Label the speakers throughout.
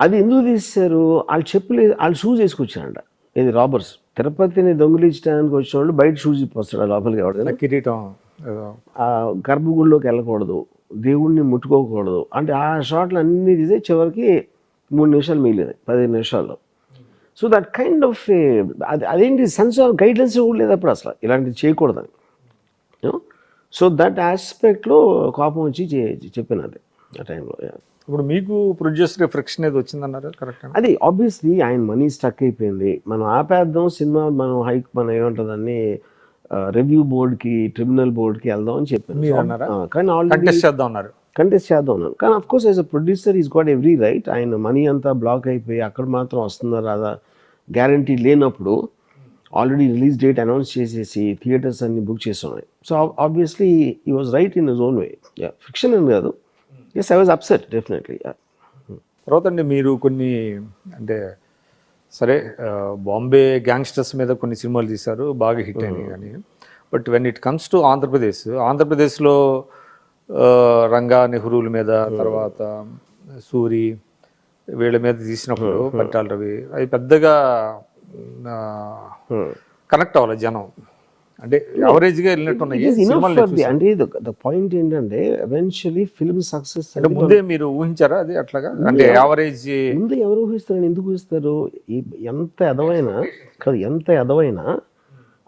Speaker 1: అది ఎందుకు తీశారు, వాళ్ళు చెప్పలేదు, వాళ్ళు షూస్ వేసుకొచ్చారంట. ఇది రాబర్స్ తిరుపతిని దొంగిలించడానికి వచ్చిన వాళ్ళు బయట షూస్ ఇప్పొస్తాడు లోపలికి. ఎవడైనా
Speaker 2: కిరీటం
Speaker 1: ఆ గర్భగుడిలోకి వెళ్ళకూడదు, దేవుణ్ణి ముట్టుకోకూడదు అంటే ఆ షాట్లు అన్నీ తీసే చివరికి 3 నిమిషాలు మిగిలింది 15 నిమిషాల్లో. సో దట్ కైండ్ ఆఫ్ అదేంటి సెన్స్ ఆఫ్ గైడెన్స్ కూడా లేదు అప్పుడు అసలు ఇలాంటివి చేయకూడదని. సో దట్ ఆస్పెక్ట్లో కోపం వచ్చి చెప్పినది ఆ టైంలో.
Speaker 2: ఇప్పుడు మీకు ప్రొడ్యూసర్ ఫ్రిక్షన్ ఏది వచ్చిందన్నారు కరెక్ట్?
Speaker 1: అది ఆబ్వియస్లీ ఆయన మనీ స్టక్ అయిపోయింది. మనం ఆపేద్దాం సినిమా, మనం ఏమంటుందని రివ్యూ బోర్డ్కి, ట్రిబ్యునల్ బోర్డ్కి వెళ్దాం అని చెప్పాను. కానీ
Speaker 2: కంటెస్ట్ చేద్దాం అన్నారు.
Speaker 1: కానీ of course as a producer is got every right. ఆయన మనీ అంతా బ్లాక్ అయిపోయి అక్కడ మాత్రం వస్తుందా రాదా గ్యారంటీ లేనప్పుడు ఆల్రెడీ రిలీజ్ డేట్ అనౌన్స్ చేసేసి థియేటర్స్ అన్ని బుక్ చేసి ఉన్నాయి. So obviously he was right in his own way. Fiction అని కాదు. Yes, I was upset definitely.
Speaker 2: తర్వాత అండి మీరు కొన్ని అంటే సరే బాంబే గ్యాంగ్స్టర్స్ మీద కొన్ని సినిమాలు తీశారు, బాగా హిట్ అయినాయి. కానీ but when it comes to ఆంధ్రప్రదేశ్లో రంగా నెహ్రూల మీద, తర్వాత సూరి వీళ్ళ మీద తీసినప్పుడు పట్టాల రవి అవి పెద్దగా కనెక్ట్ అవ్వాలి జనం. అంటే యావరేజ్గా వెళ్ళినట్టున్నాయి.
Speaker 1: అంటే ద పాయింట్ ఏంటంటే ఎవెన్చువల్లీ ఫిల్మ్ సక్సెస్
Speaker 2: అంటే ముందే మీరు ఊహించారా అది అట్లాగా? అంటే యావరేజ్
Speaker 1: ముందు ఎవరు ఊహిస్తారు, ఎందుకు ఊహిస్తారు? ఎంత ఎదవైనా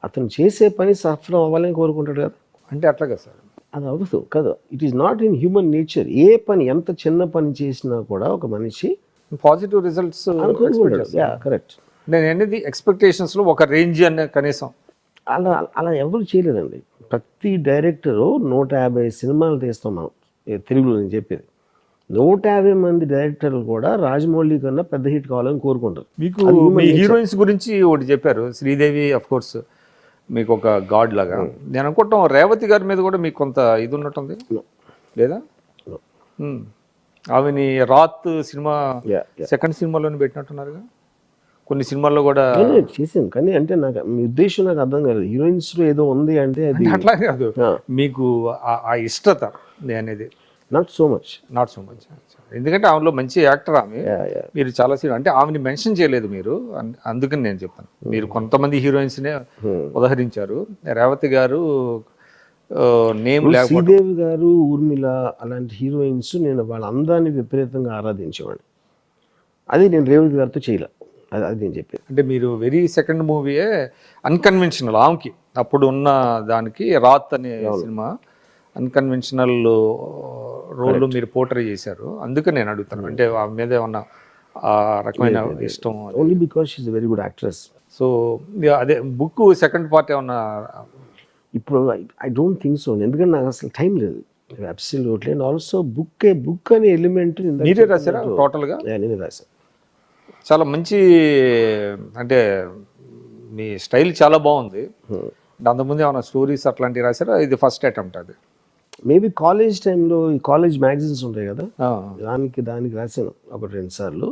Speaker 1: అతను చేసే పని సఫలం అవ్వాలని కోరుకుంటాడు కదా.
Speaker 2: అంటే అట్లాగా సార్,
Speaker 1: అది అవ్వదు కదా. It is not in human nature. ఏ పని ఎంత చిన్న పని చేసినా కూడా ఒక మనిషి
Speaker 2: పాజిటివ్ రిజల్ట్స్
Speaker 1: అనుకుంటాడు. కరెక్ట్.
Speaker 2: నేను అనేది ఎక్స్పెక్టేషన్స్లో ఒక రేంజ్ అనే కనీసం
Speaker 1: అలా ఎవరు చేయలేదండి. ప్రతి డైరెక్టరు 150 సినిమాలు తీస్తాం మనం తెలుగులో. నేను చెప్పేది 150 మంది డైరెక్టర్లు కూడా రాజమౌళి కన్నా పెద్ద హిట్ కావాలని కోరుకుంటారు.
Speaker 2: మీకు మీ హీరోయిన్స్ గురించి ఒకటి చెప్పారు, శ్రీదేవి అఫ్ కోర్స్ మీకు ఒక గాడ్ లాగా. నేను అనుకుంటాం రేవతి గారి మీద కూడా మీకు కొంత ఇది ఉన్నట్టుంది లేదా? ఆమెని రాత్ సినిమా సెకండ్ సినిమాలోనే పెట్టినట్టున్నారుగా. కొన్ని సినిమాల్లో కూడా
Speaker 1: చేసాను. కానీ అంటే నాకు మీ ఉద్దేశం నాకు అర్థం కాదు. హీరోయిన్స్ లో ఏదో ఉంది అంటే అది
Speaker 2: అట్లా కాదు. మీకు ఆ ఇష్టత అనేది
Speaker 1: నాట్ సో మచ్.
Speaker 2: ఎందుకంటే ఆమెలో మంచి యాక్టర్ ఆమె. మీరు చాలా అంటే ఆమెని మెన్షన్ చేయలేదు మీరు, అందుకని నేను చెప్పాను. మీరు కొంతమంది హీరోయిన్స్నే ఉదహరించారు. రేవతి గారు నేమ్ లేకపోతే,
Speaker 1: శ్రీదేవి గారు, ఊర్మిళ అలాంటి హీరోయిన్స్ నేను వాళ్ళందరినీ విపరీతంగా ఆరాధించేవాడిని. అది నేను రేవతి గారితో చేయలే. అది నేను చెప్పాను.
Speaker 2: అంటే మీరు వెరీ సెకండ్ మూవీయే అన్కన్వెన్షనల్ ఆమెకి అప్పుడు ఉన్న దానికి. రాత్ అనే సినిమా అన్కన్వెన్షనల్ రోల్లో మీరు పోర్ట్రే చేశారు. అందుకని నేను అడుగుతాను, అంటే ఆమె మీద ఏమన్నా ఆ రకమైన ఇష్టం?
Speaker 1: Only because she is a very good actress.
Speaker 2: So అదే బుక్ సెకండ్ పార్ట్ ఏమన్నా
Speaker 1: ఇప్పుడు ఐ డోంట్ థింక్ సో, ఎందుకంటే నాకు అసలు టైం లేదు. అబ్సల్యూట్లీ. అండ్ ఆల్సో బుక్ అనే ఎలిమెంట్
Speaker 2: మీరే రాశారా టోటల్గా?
Speaker 1: నేనే రాశాను.
Speaker 2: చాలా మంచి, అంటే మీ స్టైల్ చాలా బాగుంది. అంతకుముందు ఏమైనా స్టోరీస్ అట్లాంటివి రాశారా? ఇది ఫస్ట్ అటెంప్ట్ అది?
Speaker 1: మేబీ కాలేజ్ టైంలో ఈ కాలేజ్ మ్యాగజైన్స్ ఉంటాయి కదా, దానికి రాశాను 1-2 సార్లు.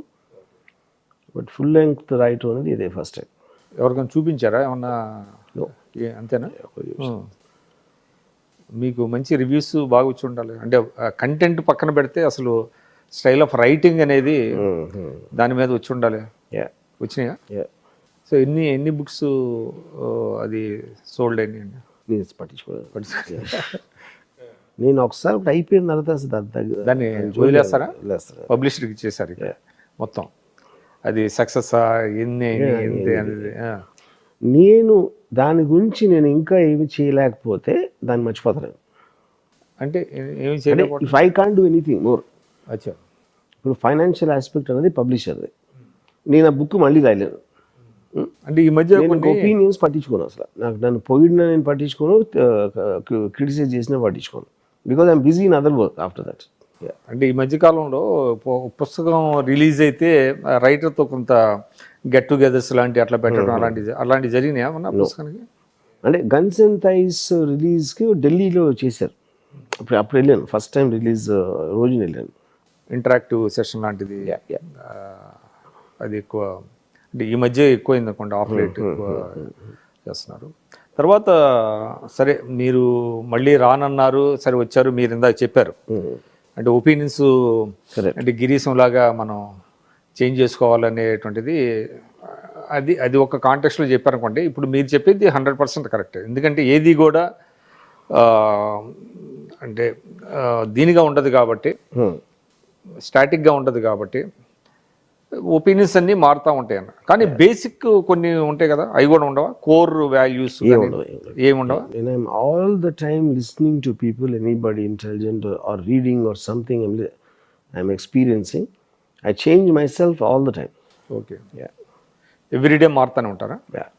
Speaker 1: బట్ ఫుల్ లెంగ్త్ రైట్ అనేది ఇదే ఫస్ట్ టైం.
Speaker 2: ఎవరికైనా చూపించారా ఏమన్నా? అంతేనా? మీకు మంచి రివ్యూస్ బాగా వచ్చి ఉండాలి. అంటే కంటెంట్ పక్కన పెడితే అసలు స్టైల్ ఆఫ్ రైటింగ్ అనేది దాని మీద వచ్చి ఉండాలి. వచ్చినాయా? సో ఎన్ని బుక్స్ అది సోల్డ్ అయినాయండి?
Speaker 1: నేను ఒకసారి అయిపోయిన తర్వాత
Speaker 2: దాన్ని వదిలేస్తారా? పబ్లిషర్కి ఇచ్చేసారు మొత్తం. అది సక్సెస్ ఎన్ని అనేది
Speaker 1: నేను దాని గురించి నేను ఇంకా ఏమి చేయలేకపోతే దాన్ని మర్చిపోతాను.
Speaker 2: అంటే ఏమి చేయలేకపోతే
Speaker 1: if I can't do anything more.
Speaker 2: అచ్చా.
Speaker 1: ఇప్పుడు ఫైనాన్షియల్ ఆస్పెక్ట్ అనేది పబ్లిషర్ది. నేను ఆ బుక్ మళ్ళీ రాయలేను.
Speaker 2: అంటే ఈ మధ్య
Speaker 1: ఒపీనియన్స్ పట్టించుకోను అసలు. నన్ను పోయిన నేను పట్టించుకోను, క్రిటిసైజ్ చేసినా పట్టించుకోను. Because I'm busy in other work after that.
Speaker 2: అంటే ఈ మధ్యకాలంలో పుస్తకం రిలీజ్ అయితే రైటర్తో కొంత గెట్ టుగెదర్స్ లాంటి అట్లా పెట్టడం అలాంటి జరిగినాయా మన పుస్తకానికి?
Speaker 1: అంటే గన్స్ అండ్ థైస్ రిలీజ్కి ఢిల్లీలో చేశారు. అప్పుడు వెళ్ళాను, ఫస్ట్ టైం రిలీజ్ రోజున వెళ్ళాను.
Speaker 2: ఇంటరాక్టివ్ సెషన్ లాంటిది అది ఎక్కువ, అంటే ఈ మధ్య ఎక్కువైంది అనుకోండి, ఆఫ్ లైట్ ఎక్కువ చేస్తున్నారు. తర్వాత సరే మీరు మళ్ళీ రానన్నారు, సరే వచ్చారు. మీరు ఇందాక చెప్పారు అంటే ఒపీనియన్స్ అంటే గిరీశం లాగా మనం చేంజ్ చేసుకోవాలనేటువంటిది అది ఒక కాంటెక్స్లో చెప్పారనుకోండి. ఇప్పుడు మీరు చెప్పింది 100% కరెక్ట్. ఎందుకంటే ఏది కూడా అంటే దీనిగా ఉండదు కాబట్టి, స్టాటిక్గా ఉండదు కాబట్టి ఒపీనియన్స్ అన్నీ మారుతూ ఉంటాయి అన్న. కానీ బేసిక్ కొన్ని ఉంటాయి కదా, అవి కూడా ఉండవా? కోర్ వాల్యూస్ ఏమి ఉండవా?
Speaker 1: And I'm all the time listening to people, anybody intelligent or reading or something I'm experiencing. I change myself all the time.
Speaker 2: Okay,
Speaker 1: Yeah.
Speaker 2: Everyday మారుతూనే ఉంటారా?
Speaker 1: Yeah.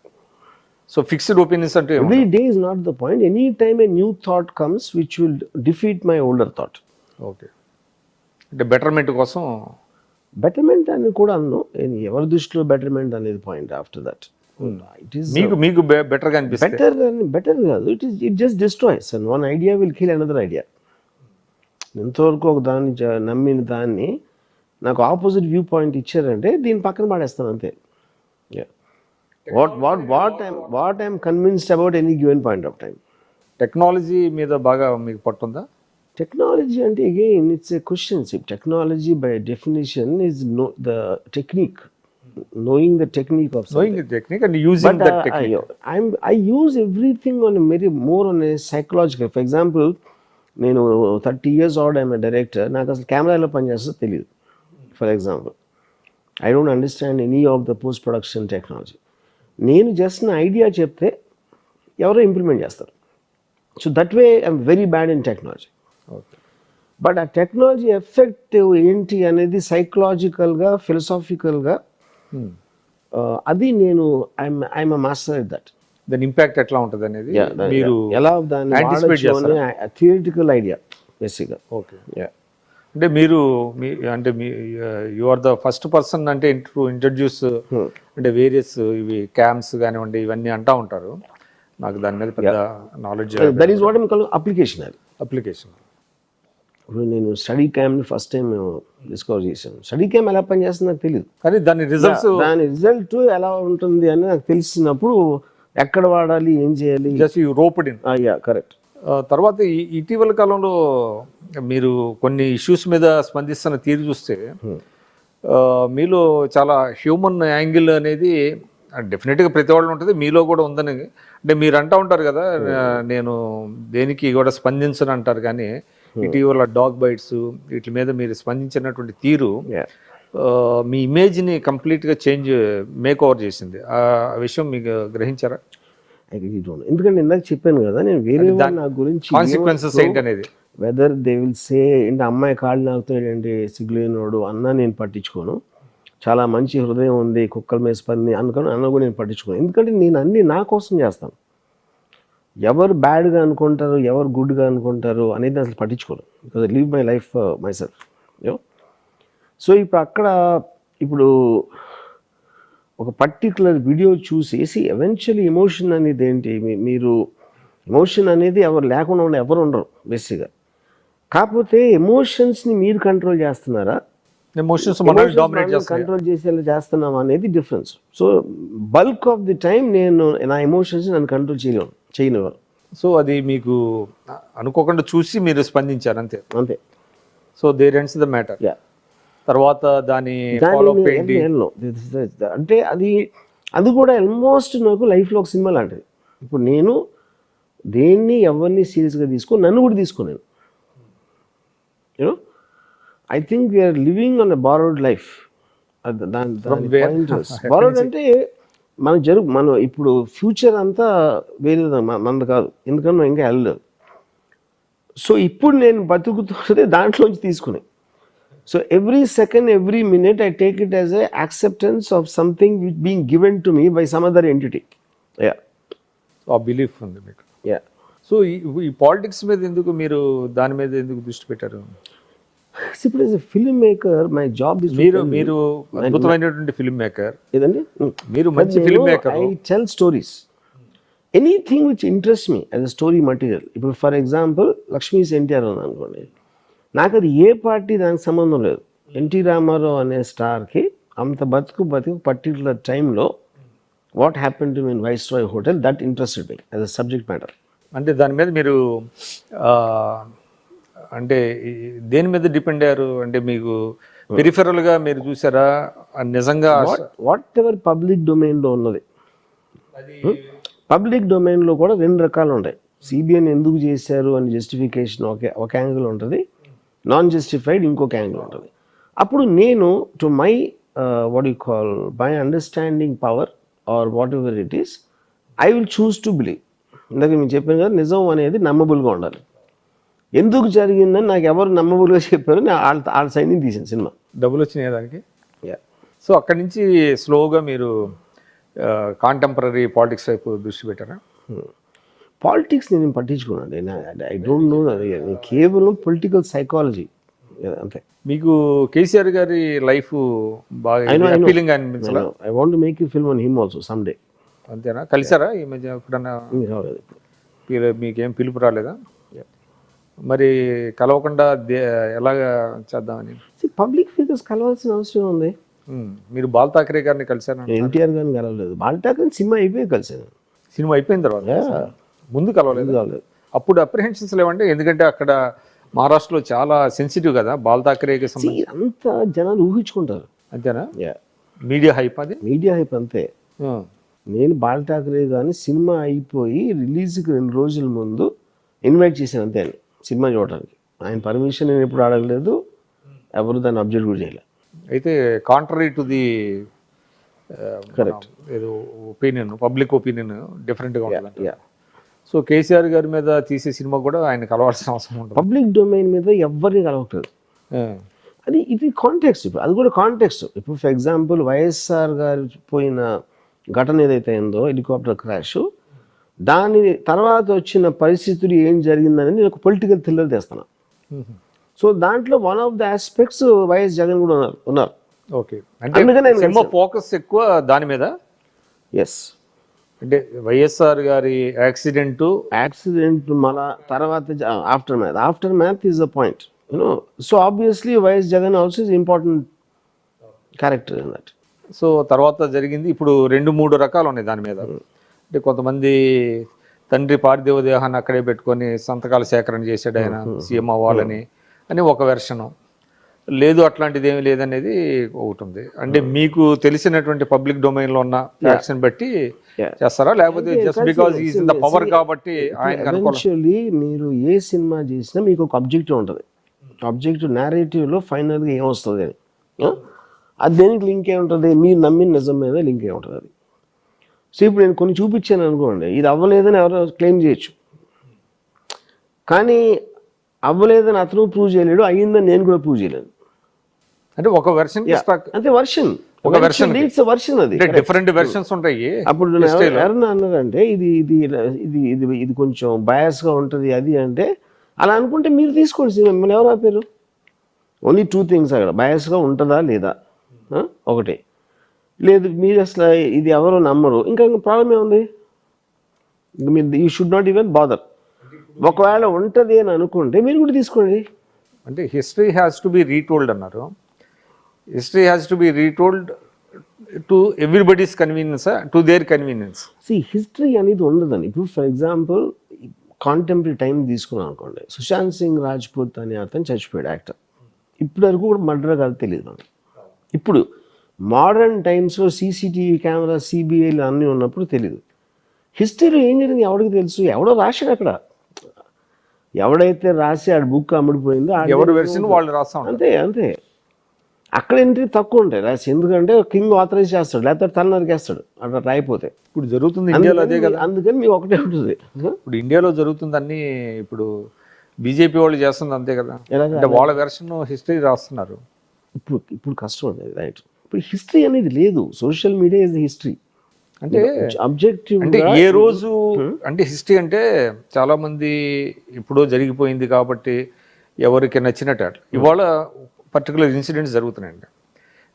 Speaker 2: సో ఫిక్స్డ్ ఒపీనియన్స్ అంటే ఏమి
Speaker 1: Every day is not the point. Any time a new thought comes which will defeat my older thought.
Speaker 2: Okay, అంటే betterment కోసం.
Speaker 1: Betterment అని కూడా అన్ను, ఎవరి దృష్టిలో బెటర్మెంట్ అనేది point after that. It is
Speaker 2: మీకు బెటర్గా అనిపిస్తుంది.
Speaker 1: బెటర్ కాదు, it just destroys and one idea will kill another idea. ఎంతవరకు ఒక దాన్ని నమ్మిన దాన్ని నాకు ఆపోజిట్ వ్యూ పాయింట్ ఇచ్చారంటే దీని పక్కన పడేస్తాను అంతే. What I'm convinced about any given point of time.
Speaker 2: Technology మీద బాగా మీకు పట్టుందా?
Speaker 1: Technology, and again, it's a question. See, technology by definition is the technique, knowing the technique of something.
Speaker 2: Knowing the technique and using that technique.
Speaker 1: I use everything on a more on a psychological. For example, నేను 30 years old, I'm a director. నాకు అసలు camera ఎలా పనిచేస్తుందో తెలియదు. For example, I don't understand any of the post production technology. నేను just నా idea చెప్తే ఎవరో ఇంప్లిమెంట్ చేస్తారు. So that way I'm very bad in technology.
Speaker 2: Okay,
Speaker 1: but ఆ టెక్నాలజీ ఎఫెక్ట్ ఏంటి అనేది సైకలాజికల్గా, ఫిలసాఫికల్గా అది నేను ఐఎమ్ మాస్టర్ ఎట్ దట్.
Speaker 2: దాని ఇంపాక్ట్ ఎట్లా ఉంటుంది అనేది మీరు
Speaker 1: ఎలా దాన్ని థియరిటికల్ ఐడియా బేసిక్గా.
Speaker 2: ఓకే, అంటే మీరు you are the first person అంటే ఇంట్రడ్యూస్ అంటే వేరియస్ ఇవి క్యాంప్స్ కానివ్వండి ఇవన్నీ అంటూ ఉంటారు. నాకు దాని మీద పెద్ద knowledge.
Speaker 1: That is what I'm calling application. అది
Speaker 2: అప్లికేషన్.
Speaker 1: ఇప్పుడు నేను స్టడీ క్యాంప్ని ఫస్ట్ టైం డిస్కవర్ చేశాను. స్టడీ క్యాంప్ ఎలా పనిచేస్తుంది నాకు తెలియదు,
Speaker 2: కానీ దాని
Speaker 1: రిజల్ట్ ఎలా ఉంటుంది అని నాకు తెలిసినప్పుడు ఎక్కడ వాడాలి, ఏం చేయాలి,
Speaker 2: just you roped in.
Speaker 1: Correct.
Speaker 2: తర్వాత ఇటీవల కాలంలో మీరు కొన్ని ఇష్యూస్ మీద స్పందిస్తున్న తీరు చూస్తే మీలో చాలా హ్యూమన్ యాంగిల్ అనేది డెఫినెట్గా ప్రతి వాళ్ళు ఉంటుంది, మీలో కూడా ఉందని. అంటే మీరు అంటూ ఉంటారు కదా, నేను దేనికి కూడా స్పందించను అంటారు, కానీ ఇటీవల డాగ్ బైట్స్ వీటి మీద మీరు స్పందించినటువంటి తీరు మీ ఇమేజ్ని కంప్లీట్గా మేక్ ఓవర్ చేసింది. ఆ విషయం మీకు గ్రహించారా?
Speaker 1: ఎందుకంటే ఇందాక చెప్పాను కదా, నేను వేరే నా గురించి
Speaker 2: కాన్సిక్వెన్సెస్ ఏంటనేది,
Speaker 1: వెదర్ దే విల్ సే ఏంటి అమ్మాయి కాళ్ళు నాకుతాడంటే సిగ్గులేనోడు అన్నా నేను పట్టించుకోను. చాలా మంచి హృదయం ఉంది, కుక్కల మీద స్పంది అన్న కూడా నేను పట్టించుకోను. ఎందుకంటే నేను అన్నీ నా కోసం చేస్తాను. ఎవరు బ్యాడ్గా అనుకుంటారు, ఎవరు గుడ్గా అనుకుంటారు అనేది అసలు పట్టించుకోను. Because I live my life my self. So ఇప్పుడు ఒక పర్టికులర్ వీడియో చూసేసి ఎవెన్చువల్లీ ఎమోషన్ అనేది ఏంటి, మీరు ఎమోషన్ అనేది ఎవరు లేకుండా ఎవరు ఉండరు బేసిక్గా. కాకపోతే ఎమోషన్స్ని మీరు కంట్రోల్ చేస్తున్నారా, కంట్రోల్ చేసేలా చేస్తున్నాం అనేది difference. So bulk of the time నేను నా ఎమోషన్స్ నన్ను కంట్రోల్ చేయనివ్వరు.
Speaker 2: సో అది మీకు అనుకోకుండా చూసి మీరు స్పందించారు అంతే. So there ends the matter. తర్వాత దాని
Speaker 1: అంటే అది కూడా ఆల్మోస్ట్ నాకు లైఫ్లో ఒక సినిమా లాంటిది. ఇప్పుడు నేను దేన్ని ఎవరిని సీరియస్గా నన్ను కూడా తీసుకోలేను. You know I think we are living on a borrowed life. Borrowed అంటే మనం ఇప్పుడు ఫ్యూచర్ అంతా వేరే మనది కాదు, ఎందుకంటే మనం ఇంకా వెళ్ళలేదు. సో ఇప్పుడు నేను బతుకుతున్నది దాంట్లోంచి తీసుకుని. So every second, every minute I take it as a acceptance of something which being given to me by some other entity.
Speaker 2: ఆ బిలీఫ్ ఉంది మీకు. సో ఈ పాలిటిక్స్ మీద ఎందుకు మీరు దాని మీద ఎందుకు దృష్టి పెట్టారు?
Speaker 1: ఇప్పుడు as a film maker my job is
Speaker 2: మీరు అద్భుతమైనటువంటి ఫిల్మ్ మేకర్.
Speaker 1: ఏదండి,
Speaker 2: మీరు మంచి film maker.
Speaker 1: I tell stories, anything which interest me as a story material. ఇప్పుడు ఫర్ ఎగ్జాంపుల్ లక్ష్మీస్ ఎన్టీఆర్ ఉంది అనుకోండి, నాకు అది ఏ పార్టీ దానికి సంబంధం లేదు. ఎన్టీ రామారావు అనే స్టార్కి అంత బతుకు పర్టికులర్ టైంలో what happen to mean viceroy hotel, that interested me as a subject matter.
Speaker 2: అంటే దాని మీద మీరు అంటే దేని మీద డిపెండ్ అయ్యారు? అంటే మీకు పెరిఫెరల్గా మీరు చూసారా, నిజంగా
Speaker 1: వాట్ ఎవర్ పబ్లిక్ డొమైన్లో ఉన్నది, పబ్లిక్ డొమైన్లో కూడా రెండు రకాలు ఉంటాయి. సిబిఐని ఎందుకు చేశారు అని జస్టిఫికేషన్ ఒక యాంగిల్ ఉంటుంది, నాన్ జస్టిఫైడ్ ఇంకొక యాంగిల్ ఉంటుంది. అప్పుడు నేను to my what you call my understanding power or what it is, I will choose to believe. ఇందాక నేను చెప్పాను కదా, నిజం అనేది నమ్మబుల్గా ఉండాలి. ఎందుకు జరిగిందని నాకు ఎవరు నమ్మబుల్గా చెప్పారు, నేను వాళ్ళ సైడ్ నుంచి తీసాను సినిమా.
Speaker 2: డబ్బులు వచ్చినాయి దానికి. సో అక్కడి నుంచి స్లోగా మీరు కాంటెంపరీ పాలిటిక్స్ వైపు దృష్టి పెట్టారా?
Speaker 1: పాలిటిక్స్ నేను పట్టించుకున్నాను, ఐ డోంట్ నో, కేవలం పొలిటికల్ సైకాలజీ అంతే.
Speaker 2: మీకు కేసీఆర్ గారి లైఫ్ బాగా అపీలింగ్ అనిపించాలా?
Speaker 1: I want to make you film on him also someday.
Speaker 2: అంతేనా? కలిసారా ఈ మధ్య ఎప్పుడన్నా? మీకేం పిలుపు రాలేదా? మరి కలవకుండా ఎలాగా చేద్దామని?
Speaker 1: పబ్లిక్ ఫిగర్స్ కలవాల్సిన అవసరం ఉంది.
Speaker 2: మీరు బాల్ ఠాకరే గారిని కలిసారు?
Speaker 1: ఎన్టీఆర్ గారిని కలవలేదు, బాల్ ఠాకరే సినిమా అయిపోయి కలిసాను.
Speaker 2: సినిమా అయిపోయిన తర్వాత ముందు కలవలేదు? అప్పుడు అప్రిహెన్షన్స్ లేవంటే, ఎందుకంటే అక్కడ మహారాష్ట్రలో చాలా సెన్సిటివ్ కదా బాల్ ఠాకరేకి సంబంధించి.
Speaker 1: అంతా జనాలు ఊహించుకుంటారు.
Speaker 2: అంతేనా? Media hype. అది
Speaker 1: మీడియా హైప్ అంతే. నేను బాల్ ఠాకరే కానీ సినిమా అయిపోయి రిలీజ్కి 2 రోజుల ముందు ఇన్వైట్ చేశాను అంతే సినిమా చూడడానికి. ఆయన పర్మిషన్ నేను ఎప్పుడు అడగలేదు, ఎవరు దాన్ని అబ్జెక్ట్ కూడా చేయలేదు.
Speaker 2: అయితే కాంట్రరీ టు ది
Speaker 1: కరెక్ట్
Speaker 2: ఏదో ఒపీనియన్, పబ్లిక్ ఒపీనియన్ డిఫరెంట్గా ఉంటుంది. సో కేసీఆర్ గారి మీద తీసే సినిమా కూడా ఆయన కలవాల్సిన అవసరం ఉంటుంది.
Speaker 1: పబ్లిక్ డొమైన్ మీద ఎవరిని కలవట్లేదు. అది ఇది కాంటెక్స్ట్. ఇప్పుడు అది కూడా కాంటెక్స్ట్. ఇప్పుడు ఫర్ ఎగ్జాంపుల్ వైఎస్ఆర్ గారు పోయిన ఘటన ఏదైతే అయిందో, హెలికాప్టర్ క్రాష్, దాని తర్వాత వచ్చిన పరిస్థితులు ఏం జరిగిందని నేను ఒక పొలిటికల్ థ్రిల్లర్ తెస్తాను. సో దాంట్లో one of the aspects YS Jagan కూడా ఉన్నారు.
Speaker 2: ఓకే, అంటే సినిమా ఫోకస్ ఎక్కువ దాని మీద.
Speaker 1: ఎస్,
Speaker 2: అంటే వైఎస్ఆర్ గారి యాక్సిడెంట్
Speaker 1: మళ్ళా తర్వాత after math is the point, you know. So obviously YS Jagan also is important character in that.
Speaker 2: So తర్వాత జరిగింది. ఇప్పుడు 2-3 రకాలు ఉన్నాయి దాని మీద. అంటే కొంతమంది తండ్రి పార్థివ దేహాన్ని అక్కడే పెట్టుకొని సంతకాల సేకరణ చేసాడు ఆయన సీఎం అవ్వాలని అని ఒక వెర్షను. లేదు అట్లాంటిది ఏమి లేదనేది ఒకటి ఉంది. అంటే మీకు తెలిసినటువంటి పబ్లిక్ డొమైన్లో ఉన్న ఫ్యాక్షన్ బట్టి చేస్తారా, లేకపోతే just because is in the power కాబట్టి ఆయన?
Speaker 1: యాక్చువల్లీ మీరు ఏ సినిమా చేసినా మీకు ఒక అబ్జెక్టివ్ ఉంటుంది. అబ్జెక్టివ్ నేరేటివ్లో ఫైనల్గా ఏమొస్తుంది అని, అది దేనికి లింక్ అయి ఉంటుంది, మీరు నమ్మిన నిజం మీద లింక్ అయి ఉంటుంది అది. సో ఇప్పుడు నేను కొన్ని చూపించాను అనుకోండి, ఇది అవ్వలేదని ఎవరో క్లెయిమ్ చేయొచ్చు, కానీ అవ్వలేదని అతను ప్రూవ్ చేయలేడు, అయ్యిందని నేను కూడా ప్రూవ్ చేయలేను.
Speaker 2: అంటే ఒక వెర్షన్
Speaker 1: అంటే వర్షన్,
Speaker 2: ఒక వెర్షన్
Speaker 1: వర్షన్ అది
Speaker 2: డిఫరెంట్ వెర్షన్స్ ఉంటాయి.
Speaker 1: అప్పుడు ఎవరన్నా అన్నారంటే ఇది ఇది ఇది ఇది ఇది కొంచెం బయాస్గా ఉంటుంది అది అంటే, అలా అనుకుంటే మీరు తీసుకోండి, మిమ్మల్ని ఎవరు ఆపారు? ఓన్లీ 2 థింగ్స్ అక్కడ, బయాస్గా ఉంటుందా లేదా ఒకటి, లేదు మీరు అసలు ఇది ఎవరో నమ్మరు, ఇంకా ప్రాబ్లం ఏముంది? మీరు you should not even bother. ఒకవేళ ఉంటుంది అని అనుకుంటే మీరు కూడా తీసుకోండి.
Speaker 2: అంటే history has to be retold అన్నారు. History has to be retold to everybody's convenience, to their convenience.
Speaker 1: History అనేది ఉండదని. ఇప్పుడు ఫర్ ఎగ్జాంపుల్ కాంటెంపరీ టైం తీసుకున్నాం అనుకోండి, సుశాంత్ సింగ్ రాజ్పూత్ అనే అతను చచ్చిపోయాడు, యాక్టర్. ఇప్పటి వరకు కూడా మర్డర్ కాదు తెలియదు మనకి. ఇప్పుడు మోడర్న్ టైమ్స్లో సీసీటీవీ కెమెరా, సిబిఐలు అన్నీ ఉన్నప్పుడు తెలియదు. హిస్టరీలో ఏం జరిగింది ఎవరికి తెలుసు? ఎవడో రాశాడు అక్కడ, ఎవడైతే రాసి ఆడ బుక్ అమ్ముడిపోయిందో
Speaker 2: ఎవరు వెర్షన్ వాళ్ళు రాస్తాం,
Speaker 1: అంతే అంతే. అక్కడ ఎంట్రీ తక్కువ ఉంటాయి రాసి, ఎందుకంటే కింగ్ ఆథరైజ్ చేస్తాడు, లేకపోతే తల నరికేస్తాడు అట్లా రాయిపోతే.
Speaker 2: ఇప్పుడు జరుగుతుంది ఇండియాలో అదే కదా,
Speaker 1: అందుకని మీకు ఒకటే ఉంటుంది.
Speaker 2: ఇప్పుడు ఇండియాలో జరుగుతుంది అన్ని, ఇప్పుడు బీజేపీ వాళ్ళు చేస్తుంది అంతే కదా, అంటే వాళ్ళ వెర్షన్ హిస్టరీ రాస్తున్నారు.
Speaker 1: ఇప్పుడు కష్టం ఉంది, రైట్. ఇప్పుడు హిస్టరీ అనేది లేదు, social media is the history.
Speaker 2: అంటే
Speaker 1: అబ్జెక్టివ్
Speaker 2: అంటే ఏ రోజు అంటే హిస్టరీ అంటే చాలా మంది ఇప్పుడు జరిగిపోయింది కాబట్టి ఎవరికి నచ్చినట్టు అట్లా. ఇవాళ పర్టికులర్ ఇన్సిడెంట్స్ జరుగుతున్నాయండి,